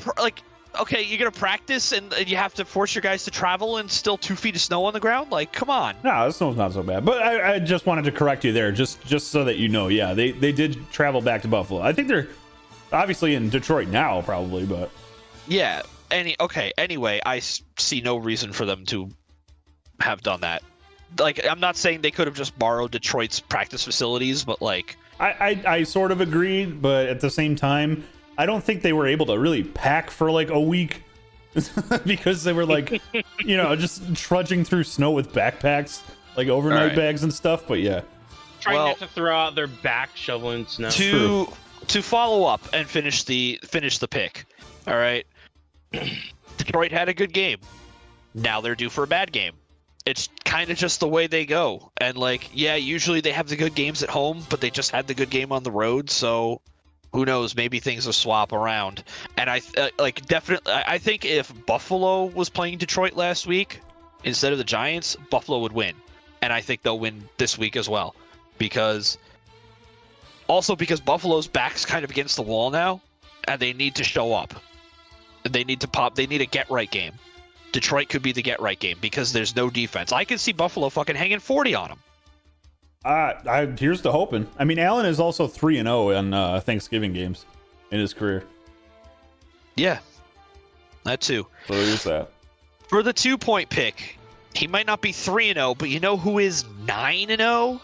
you're gonna practice and you have to force your guys to travel and still 2 feet of snow on the ground? Like, come on. No, this one's not so bad. But I just wanted to correct you there, just so that you know. Yeah, they did travel back to Buffalo. I think they're obviously in Detroit now, probably, but Yeah. Anyway, I see no reason for them to have done that. Like, I'm not saying they could have just borrowed Detroit's practice facilities, but like, I sort of agreed, but at the same time, I don't think they were able to really pack for like a week because they were like, just trudging through snow with backpacks, like overnight bags and stuff. But yeah, trying not to throw out their back shoveling snow. To follow up and finish the pick. All right, Detroit had a good game. Now they're due for a bad game. It's kind of just the way they go. And usually they have the good games at home, but they just had the good game on the road. So who knows? Maybe things will swap around. And I think if Buffalo was playing Detroit last week instead of the Giants, Buffalo would win. And I think they'll win this week as well. Because Buffalo's back's kind of against the wall now, and they need to show up. They need a get-right game. Detroit could be the get-right game because there's no defense. I can see Buffalo fucking hanging 40 on them. Here's to hoping. I mean, Allen is also 3-0 in Thanksgiving games in his career. Yeah, that too. So there's that. For the 2-point pick, he might not be 3-0, but you know who is 9-0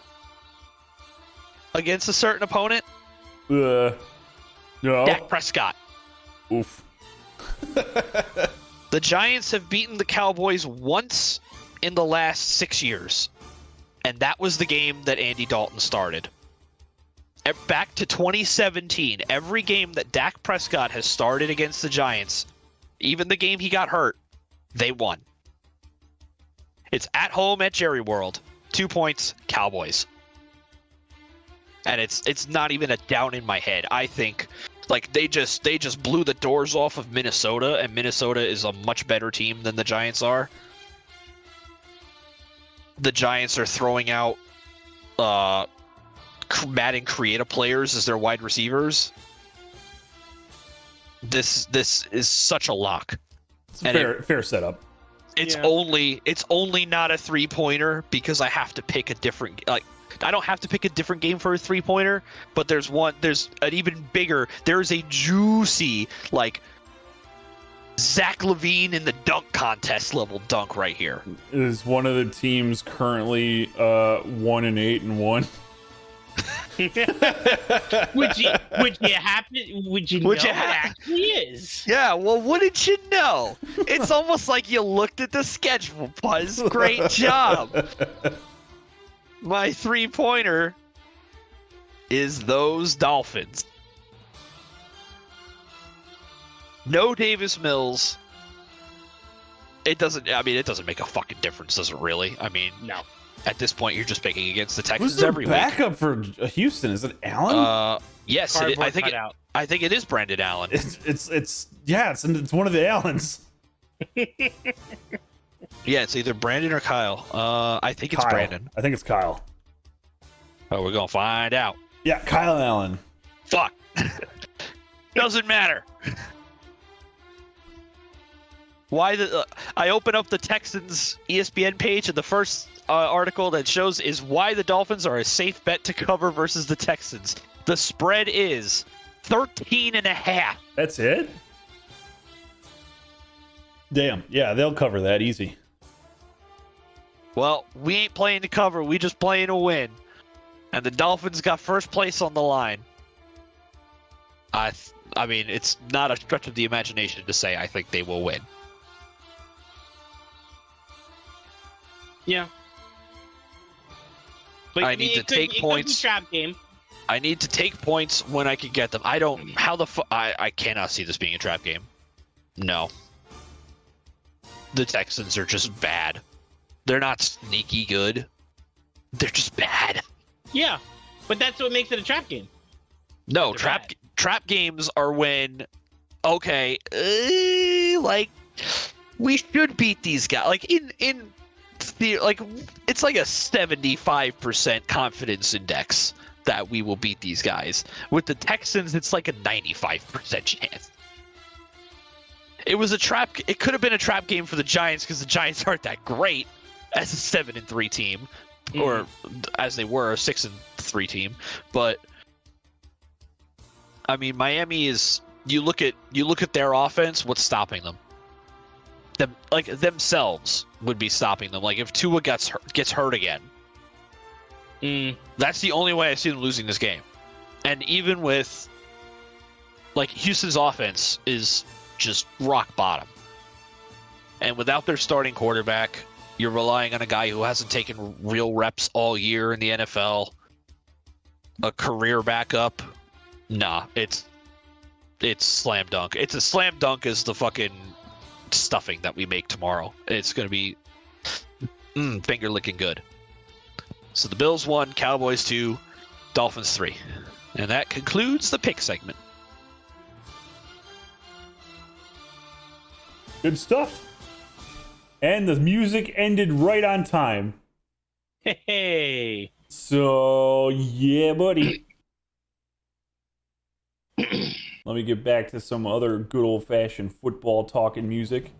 against a certain opponent? No. Dak Prescott. Oof. The Giants have beaten the Cowboys once in the last 6 years, and that was the game that Andy Dalton started. Back to 2017, every game that Dak Prescott has started against the Giants, even the game he got hurt, they won. It's at home at Jerry World. 2 points, Cowboys. And it's not even a down in my head. I think like they just blew the doors off of Minnesota, and Minnesota is a much better team than the Giants are. The Giants are throwing out Madden creative players as their wide receivers. This is such a lock. It's a fair setup. It's only not a 3-pointer because I have to pick a different I don't have to pick a different game for a 3-pointer, but there's an even bigger. There's a juicy Zach LaVine in the dunk contest level dunk right here. Is one of the teams currently 1-8-1? Would you know it actually is? Yeah, well, wouldn't you know? It's almost like you looked at the schedule, Buzz. Great job. My 3-pointer is those Dolphins. No Davis Mills. It doesn't make a fucking difference, does it really? I mean, No. At this point, you're just picking against the Texans Who's the every week. backup for Houston? Is it Allen? Yes, I think it is Brandon Allen. It's one of the Allens. Yeah, it's either Brandon or Kyle. I think it's Kyle. Brandon. I think it's Kyle. Oh, we're gonna find out. Yeah, Kyle Allen. Fuck. Doesn't matter. Why I open up the Texans ESPN page, and the first article that shows is why the Dolphins are a safe bet to cover versus the Texans. The spread is 13.5. That's it? Damn. Yeah, they'll cover that easy. Well, we ain't playing to cover. We just playing to win. And the Dolphins got first place on the line. I mean, it's not a stretch of the imagination to say I think they will win. Yeah. But I need to take points. It could be trap game. I need to take points when I can get them. I don't. How the fuck? I cannot see this being a trap game. No. The Texans are just bad. They're not sneaky good. They're just bad. Yeah, but that's what makes it a trap game. No, They're trap games are when, okay, we should beat these guys. It's like a 75% confidence index that we will beat these guys. With the Texans, it's like a 95% chance. It was a trap. It could have been a trap game for the Giants because the Giants aren't that great as a 7-3 team, or as they were a 6-3 team. But I mean, Miami is. You look at their offense. What's stopping them? Themselves would be stopping them. Like if Tua gets hurt again, that's the only way I see them losing this game. And even with Houston's offense is just rock bottom. And without their starting quarterback, you're relying on a guy who hasn't taken real reps all year in the NFL. A career backup. Nah, it's slam dunk. It's a slam dunk as the fucking stuffing that we make tomorrow. It's going to be finger licking good. So the Bills 1, Cowboys 2, Dolphins 3. And that concludes the pick segment. Good stuff. And the music ended right on time. Hey. So, yeah, buddy. Let me get back to some other good old-fashioned football talking music.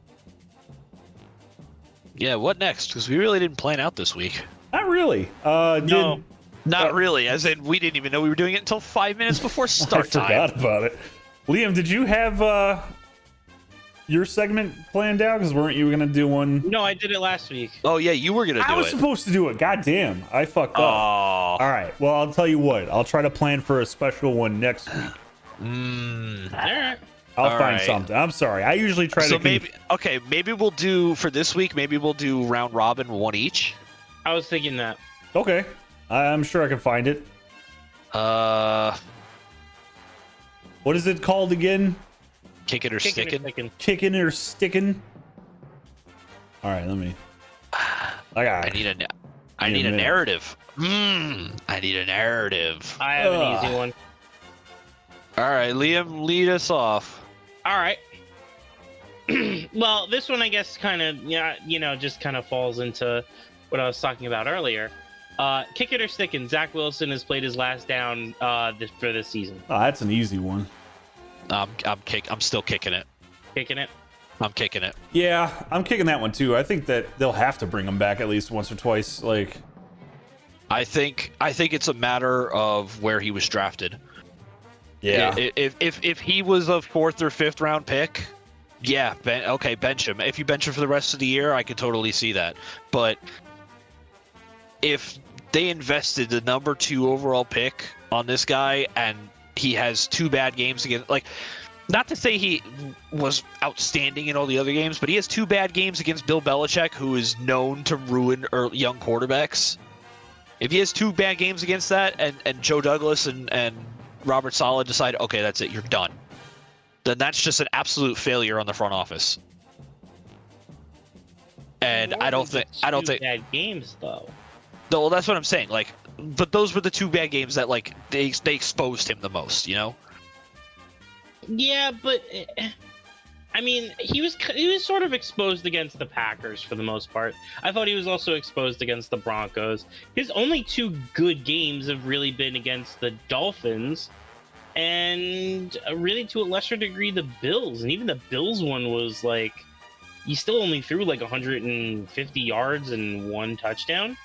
Yeah, what next? Because we really didn't plan out this week. Not really. No. Not really, as in we didn't even know we were doing it until 5 minutes before start time. I forgot about it. Liam, did you have your segment planned out? Because weren't you going to do one? No, I did it last week. Oh yeah, you were gonna do I was it. supposed to do it. God damn. I fucked Oh. up. All right. Well, I'll tell you what. I'll try to plan for a special one next week. All right. I'll All find right. something. I'm sorry. I usually try So to. maybe we'll do for this week. Maybe we'll do round robin, one each. I was thinking that. Okay. I'm sure I can find it. What is it called again? Kick it or Kicking or sticking. sticking. Kicking or sticking? All right. Let me. I need a minute. narrative. I need a narrative. I have an easy one. All right, Liam, lead us off. All right. Well, this one I guess kind of just kind of falls into what I was talking about earlier. Kick it or sticking. Zach Wilson has played his last down for this season. Oh, that's an easy one. I'm still kicking it. Kicking it. I'm kicking it. Yeah, I'm kicking that one too. I think that they'll have to bring him back at least once or twice. Like, I think it's a matter of where he was drafted. yeah, If he was a 4th or 5th round pick, yeah, bench him. If you bench him for the rest of the year, I could totally see that. But if they invested the number 2 overall pick on this guy and he has 2 bad games again, like, not to say he was outstanding in all the other games, but he has 2 bad games against Bill Belichick, who is known to ruin young quarterbacks. If he has 2 bad games against that, and Joe Douglas and Robert Saleh decide, okay, that's it, you're done, then that's just an absolute failure on the front office. And I don't think bad games though. No, well, that's what I'm saying. Like, but those were the 2 bad games that like they exposed him the most, you know. Yeah, but I mean, he was sort of exposed against the Packers for the most part. I thought he was also exposed against the Broncos. His only 2 good games have really been against the Dolphins and really to a lesser degree the Bills. And even the Bills one was like, he still only threw like 150 yards and 1 touchdown.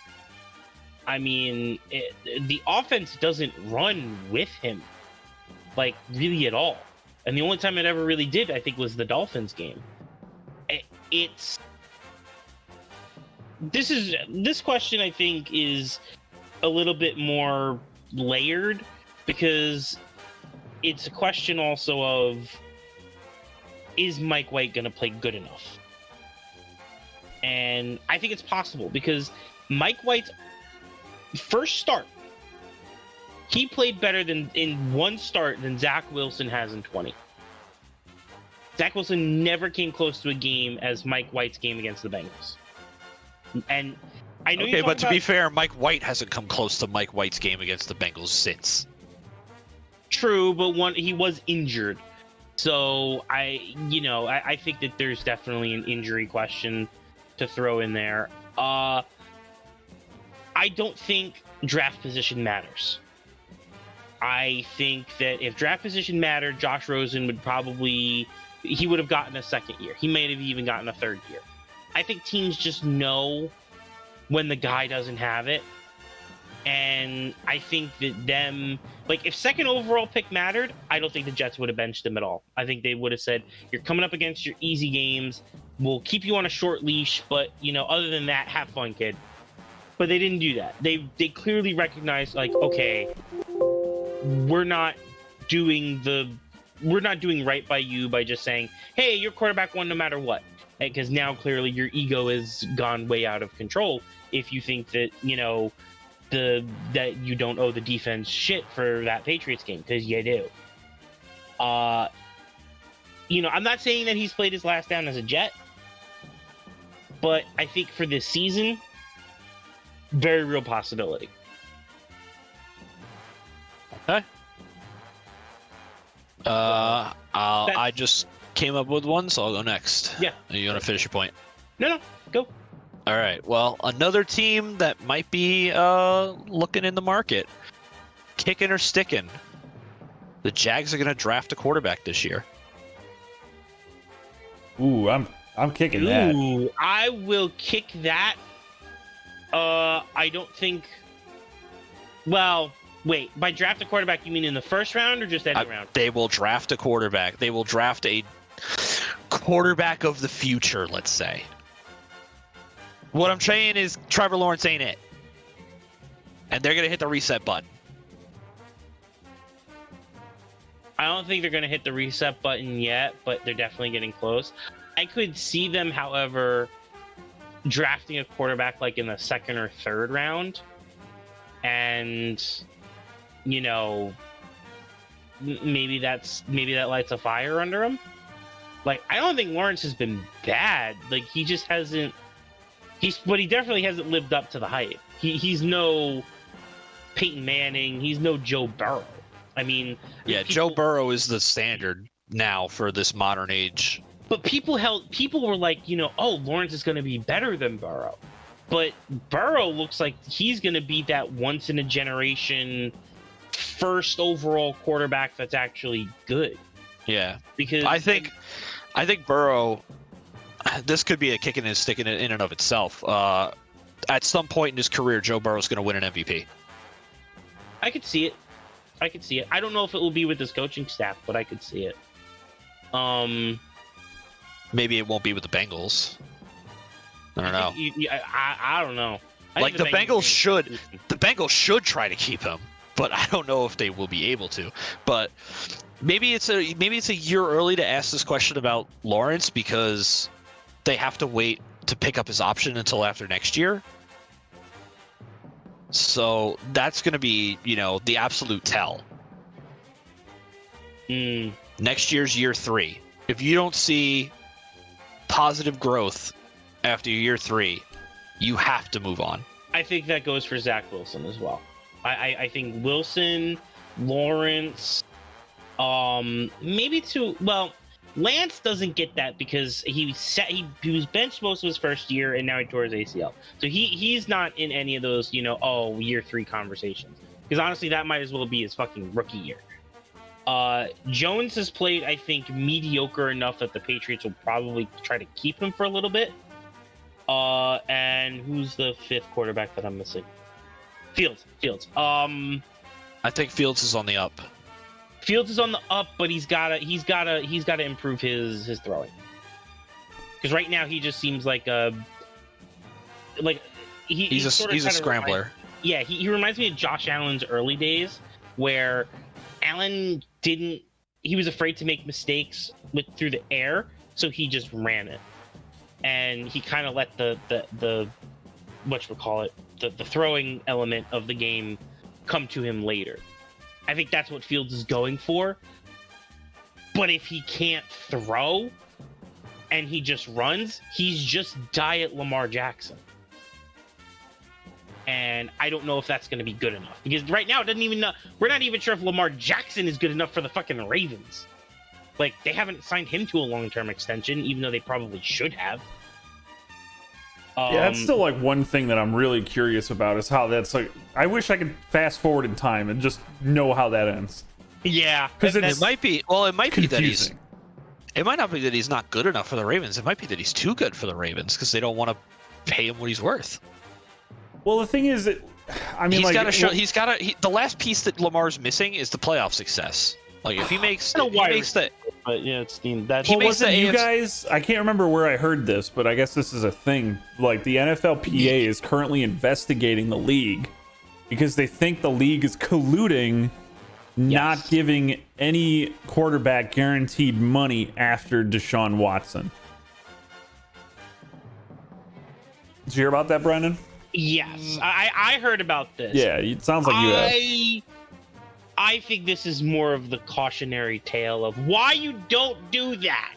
I mean, the offense doesn't run with him, like, really at all. And the only time it ever really did, I think, was the Dolphins game. This question, I think, is a little bit more layered because it's a question also of, is Mike White going to play good enough? And I think it's possible because Mike White's first start, he played better in 1 start than Zach Wilson has in 20. Zach Wilson never came close to a game as Mike White's game against the Bengals. And I know. Okay, but to be fair, Mike White hasn't come close to Mike White's game against the Bengals since. True, but he was injured. So I think that there's definitely an injury question to throw in there. I don't think draft position matters. I think that if draft position mattered, Josh Rosen would have gotten a 2nd year. He may have even gotten a 3rd year. I think teams just know when the guy doesn't have it. And I think that if 2nd overall pick mattered, I don't think the Jets would have benched him at all. I think they would have said, you're coming up against your easy games. We'll keep you on a short leash, but, other than that, have fun, kid. But they didn't do that. They clearly recognized, like, okay, we're not doing right by you by just saying, hey, your quarterback won no matter what. Because now clearly your ego has gone way out of control if you think that, that you don't owe the defense shit for that Patriots game, because you do. I'm not saying that he's played his last down as a Jet, but I think for this season, very real possibility. Okay. I just came up with one, so I'll go next. Yeah. You want to finish your point? No, go. All right. Well, another team that might be looking in the market, kicking or sticking. The Jags are going to draft a quarterback this year. Ooh, I'm kicking that. Ooh, I will kick that. I don't think. Well, wait. By draft a quarterback, you mean in the 1st round or just any round? They will draft a quarterback. They will draft a quarterback of the future, let's say. What I'm saying is Trevor Lawrence ain't it. And they're going to hit the reset button. I don't think they're going to hit the reset button yet, but they're definitely getting close. I could see them, however, drafting a quarterback like in the second or third round. And, you know, maybe that lights a fire under him. Like, I don't think Lawrence has been bad. Like, he just hasn't. But he definitely hasn't lived up to the hype. He's no Peyton Manning. He's no Joe Burrow. I mean, yeah, Joe Burrow is the standard now for this modern age. But people were like, you know, oh, Lawrence is going to be better than Burrow. But Burrow looks like he's going to be that once in a generation first overall quarterback that's actually good. Yeah, because I think Burrow. This could be a kick in his stick in and of itself. At some point in his career, Joe Burrow's going to win an MVP. I could see it. I don't know if it will be with his coaching staff, but I could see it. Maybe it won't be with the Bengals. I don't know. I don't know. Like the Bengals should try to keep him, but I don't know if they will be able to. But maybe it's a year early to ask this question about Lawrence because they have to wait to pick up his option until after next year. So that's going to be, you know, the absolute tell. Next year's year 3. If you don't see positive growth after year 3, you have to move on. I think that goes for Zach Wilson as well. I think Wilson, Lawrence, maybe Lance doesn't get that because he was benched most of his first year and now he tore his ACL. So he's not in any of those, you know, year 3 conversations. Because honestly, that might as well be his fucking rookie year. Jones has played, I think, mediocre enough that the Patriots will probably try to keep him for a little bit. And who's the 5th quarterback that I'm missing? Fields. I think Fields is on the up. Fields is on the up, but he's gotta improve his throwing. Because right now he just seems like he's a scrambler. He reminds me of Josh Allen's early days, where Allen he was afraid to make mistakes through the air, so he just ran it, and he kind of let the throwing element of the game come to him later. I think that's what Fields is going for. But if he can't throw and he just runs, he's just diet Lamar Jackson. And I don't know if that's going to be good enough. Because right now, we're not even sure if Lamar Jackson is good enough for the fucking Ravens. Like, they haven't signed him to a long-term extension, even though they probably should have. Yeah, that's still like one thing that I'm really curious about is how that's like. I wish I could fast forward in time and just know how that ends. Yeah, because it might be. Well, it might confusing. Be that it might not be that he's not good enough for the Ravens. It might be that he's too good for the Ravens because they don't want to pay him what he's worth. Well, the thing is that I mean, he's got to show. The last piece that Lamar's missing is the playoff success. Like if he makes that. But yeah, that. Well, was it you guys? I can't remember where I heard this, but I guess this is a thing. Like the NFLPA is currently investigating the league because they think the league is colluding, not giving any quarterback guaranteed money after Deshaun Watson. Did you hear about that, Brendan? Yes, I heard about this. Yeah, it sounds like you have. I think this is more of the cautionary tale of why you don't do that.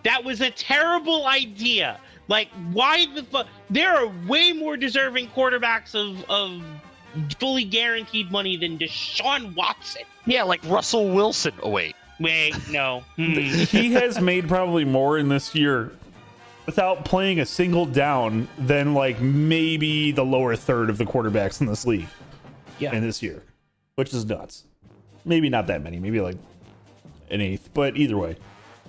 That was a terrible idea. Like, why the fuck? There are way more deserving quarterbacks of fully guaranteed money than Deshaun Watson. Yeah, like Russell Wilson. Oh, wait, no. He has made probably more in this year without playing a single down than like maybe the lower third of the quarterbacks in this league. Yeah. In this year, which is nuts. Maybe not that many, maybe like an eighth, but either way.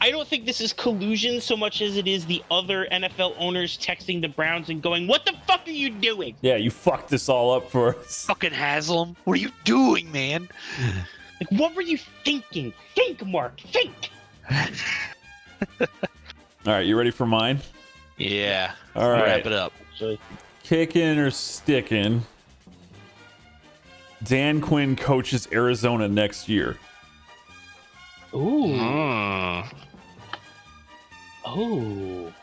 I don't think this is collusion so much as it is the other NFL owners texting the Browns and going, "What the fuck are you doing?" Yeah, you fucked this all up for us. Fucking Haslam. What are you doing, man? Like, what were you thinking? Think, Mark, think. All right, you ready for mine? Yeah. All right. Wrap it up. Actually. Kicking or sticking? Dan Quinn coaches Arizona next year. Ooh. Mm. Oh.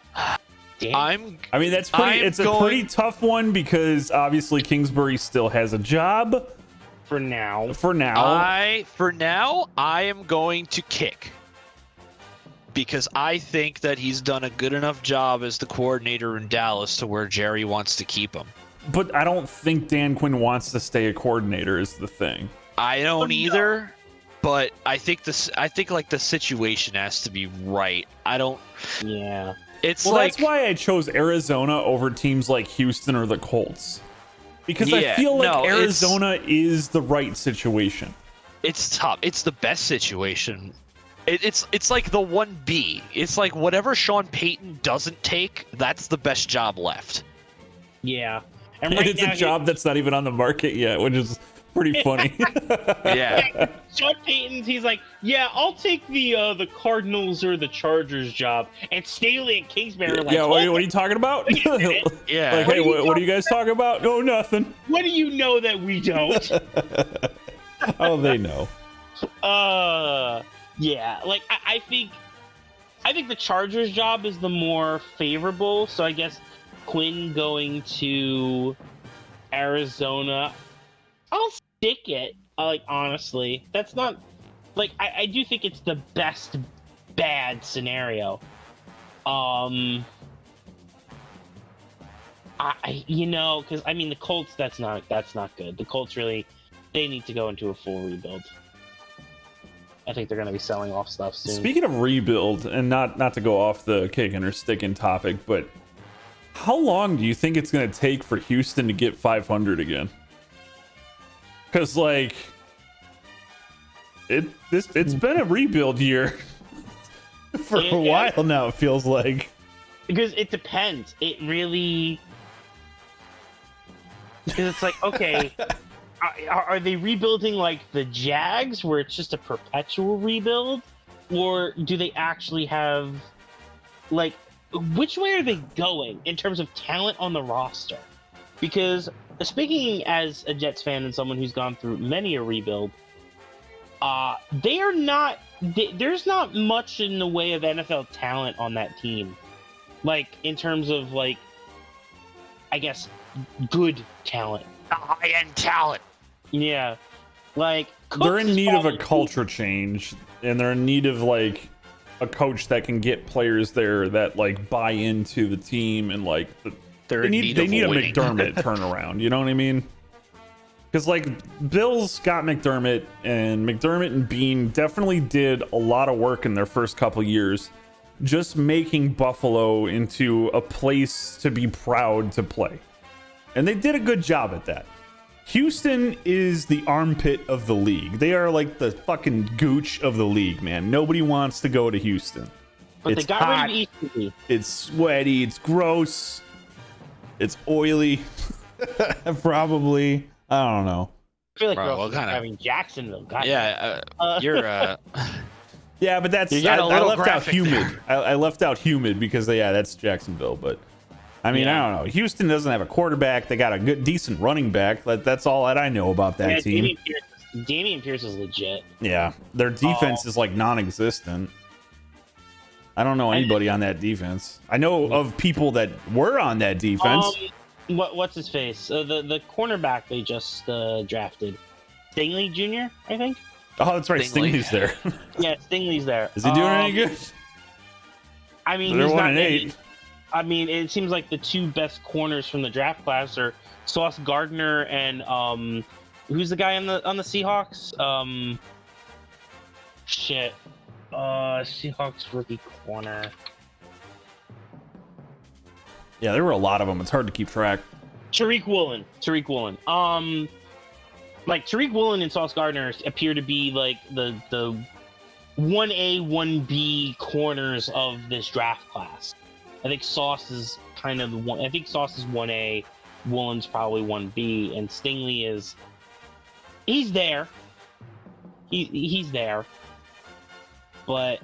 Damn. I mean, that's pretty. It's a pretty tough one because obviously Kingsbury still has a job For now. for now. I am going to kick. Because I think that he's done a good enough job as the coordinator in Dallas to where Jerry wants to keep him. But I don't think Dan Quinn wants to stay a coordinator is the thing. I don't either, but I think like the situation has to be right. I don't. Yeah. It's Well, like that's why I chose Arizona over teams like Houston or the Colts. Because I Yeah, feel like no, Arizona is the right situation. it's tough. It's the best situation. It's like the 1B. It's like whatever Sean Payton doesn't take, that's the best job left. Yeah. And right it's now, a job that's not even on the market yet, which is pretty funny. Yeah. Sean Payton's, he's like, yeah, I'll take the Cardinals or the Chargers job. And Staley and Kingsbury are like, Yeah, what are you talking about? Yeah. Like, hey, what are you guys talking about? No, nothing. what do you know that we don't? Oh, they know. Yeah, like I think the Chargers job is the more favorable. So I guess Quinn going to Arizona, I'll stick it. Like honestly, that's not like I do think it's the best bad scenario. I because I mean the Colts, that's not good. The Colts really, they need to go into a full rebuild. I think they're going to be selling off stuff soon. Speaking of rebuild, and not to go off the kicking or sticking topic, but how long do you think it's going to take for Houston to get 500 again? Because like it's been a rebuild year for a while now. It feels like, because it depends. It really, because it's like, okay, are they rebuilding like the Jags, where it's just a perpetual rebuild, or do they actually have like, which way are they going in terms of talent on the roster? Because speaking as a Jets fan and someone who's gone through many a rebuild, they are not. There's not much in the way of NFL talent on that team, like in terms of like, I guess, good talent, High-end talent. Yeah, like they're Cooks in is need of a probably- culture change, and they're in need of like a coach that can get players there that like buy into the team, and like they need a McDermott turnaround. You know what I mean? Because like Bills got McDermott, and McDermott and Bean definitely did a lot of work in their first couple years, just making Buffalo into a place to be proud to play, and they did a good job at that. Houston is the armpit of the league. They are like the fucking gooch of the league, man. Nobody wants to go to Houston. But It's they got hot, rid of ECB. it's sweaty, it's gross, it's oily. Probably. I don't know. I feel like Bro, we're what also kind of- having Jacksonville. God Yeah, damn. you're Yeah, but that's You I got a little left out graphic humid. I left out humid because that's Jacksonville. But I mean, Yeah. I don't know. Houston doesn't have a quarterback. They got a good, decent running back. That's all that I know about that Yeah, team. Damian Pierce is legit. Yeah, their defense is like non-existent. I don't know anybody on that defense. I know of people that were on that defense. What's his face? The cornerback they just drafted, Stingley Jr. I think. Oh, that's right. Stingley. Stingley's there. Yeah, Stingley's there. Is he doing any good? I mean, They're he's not 1-8. I mean, it seems like the two best corners from the draft class are Sauce Gardner and who's the guy on the Seahawks? Seahawks rookie corner. Yeah, there were a lot of them. It's hard to keep track. Tariq Woolen. Like Tariq Woolen and Sauce Gardner appear to be like the 1A, 1B corners of this draft class. I think Sauce is kind of the one. I think Sauce is 1A, Woolen's probably 1B, and Stingley is. He's there. He's there. But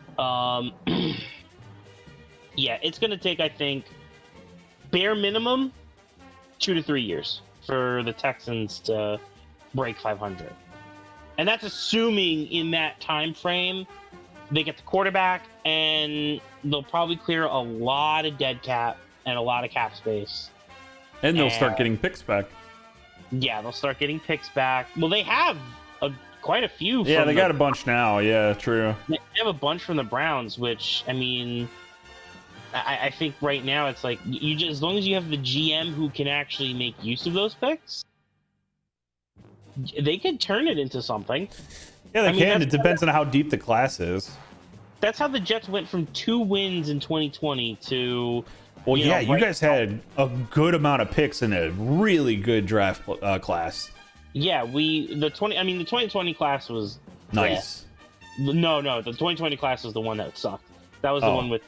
yeah, it's going to take, I think, bare minimum 2 to 3 years for the Texans to break 500. And that's assuming in that time frame they get the quarterback, and they'll probably clear a lot of dead cap and a lot of cap space. And they'll start getting picks back. Yeah, they'll start getting picks back. Well, they have quite a few. Yeah, they got a bunch now. Yeah, true. They have a bunch from the Browns, which, I mean, I think right now it's like, you just, as long as you have the GM who can actually make use of those picks, they could turn it into something. Yeah, they can. It depends on how deep the class is. That's how the Jets went from 2 wins in 2020 to... Well, you guys had a good amount of picks in a really good draft class. Yeah, the 2020 class was nice. Yeah. No, the 2020 class was the one that sucked. That was the one with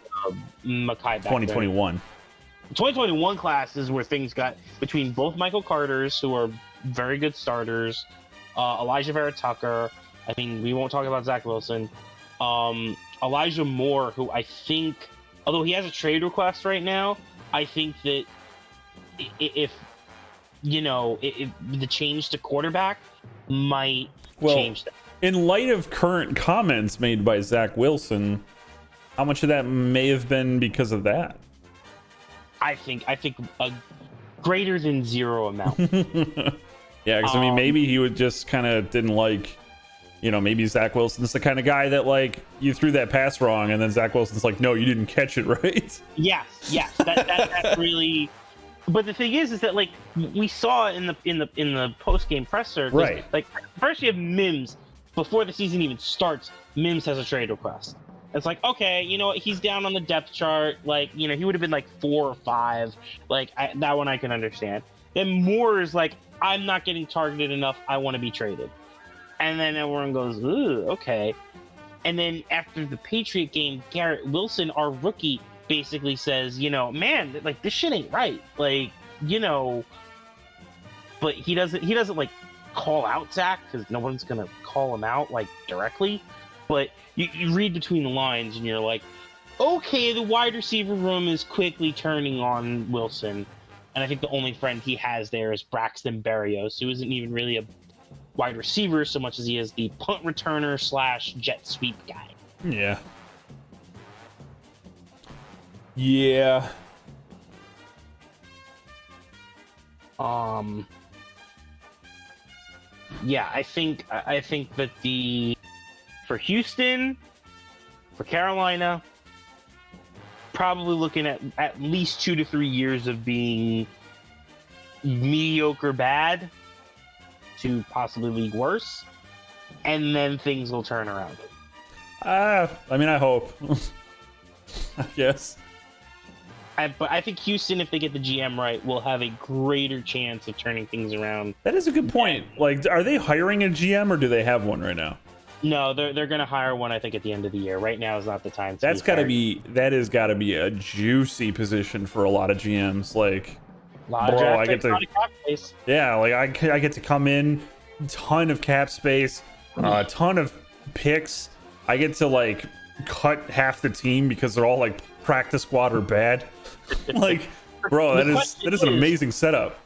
Mackay back 2021. The 2021 class is where things got between both Michael Carters, who are very good starters, Elijah Vera Tucker. I mean, we won't talk about Zach Wilson. Elijah Moore, who I think, although he has a trade request right now, I think that if the change to quarterback might change that. In light of current comments made by Zach Wilson, how much of that may have been because of that? I think a greater than zero amount. Yeah, because I mean, maybe he would just kind of didn't like, maybe Zach Wilson's the kind of guy that, like, you threw that pass wrong, and then Zach Wilson's like, no, you didn't catch it right. Yes, that really. But the thing is that, like, we saw in the post game presser, right? Like, first you have Mims before the season even starts. Mims has a trade request. It's like, okay, you know what? He's down on the depth chart. Like, he would have been like 4 or 5. Like, that one I can understand. Then Moore is like, I'm not getting targeted enough. I want to be traded. And then everyone goes, ooh, okay. And then after the Patriot game, Garrett Wilson, our rookie, basically says, man, like, this shit ain't right. Like, but he doesn't like call out Zach, because no one's gonna call him out like directly. But you read between the lines and you're like, okay, the wide receiver room is quickly turning on Wilson. And I think the only friend he has there is Braxton Berrios, who isn't even really a wide receiver so much as he is the punt returner / jet sweep guy. Yeah. Yeah. Yeah, I think that for Houston, for Carolina, probably looking at least 2 to 3 years of being mediocre bad to possibly league worse, and then things will turn around. I mean, I hope. I guess. But I think Houston, if they get the GM right, will have a greater chance of turning things around. That is a good point. Like, are they hiring a GM, or do they have one right now? No, they're going to hire one, I think, at the end of the year. Right now is not the time. That has got to be a juicy position for a lot of GMs. Like, bro, I get to, yeah, like I get to come in, ton of cap space, a ton of picks. I get to, like, cut half the team because they're all like practice squad or bad. Like, bro, that is an amazing setup.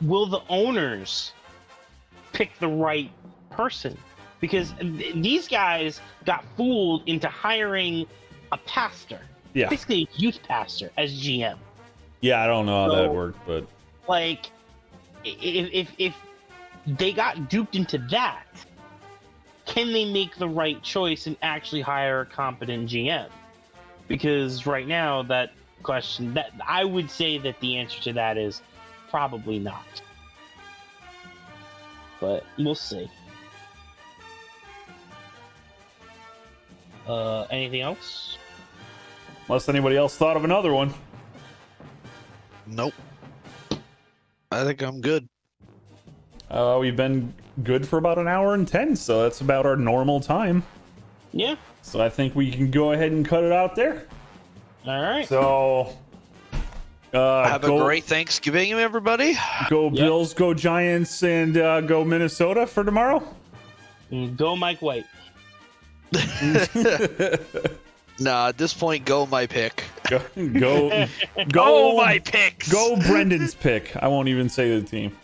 Will the owners pick the right person? Because these guys got fooled into hiring a pastor, basically a youth pastor, as GM. Yeah, I don't know how that worked, but like, if they got duped into that, can they make the right choice and actually hire a competent GM? Because right now, that question, that I would say that the answer to that is probably not. But we'll see. Anything else? Unless anybody else thought of another one. Nope. I think I'm good. We've been good for about 1 hour and 10, so that's about our normal time. Yeah. So I think we can go ahead and cut it out there. All right. So have a great Thanksgiving, everybody. Go Bills, go Giants, and go Minnesota for tomorrow. Go Mike White. Nah, at this point, go my pick. Go Go my picks. Go Brendan's pick. I won't even say the team.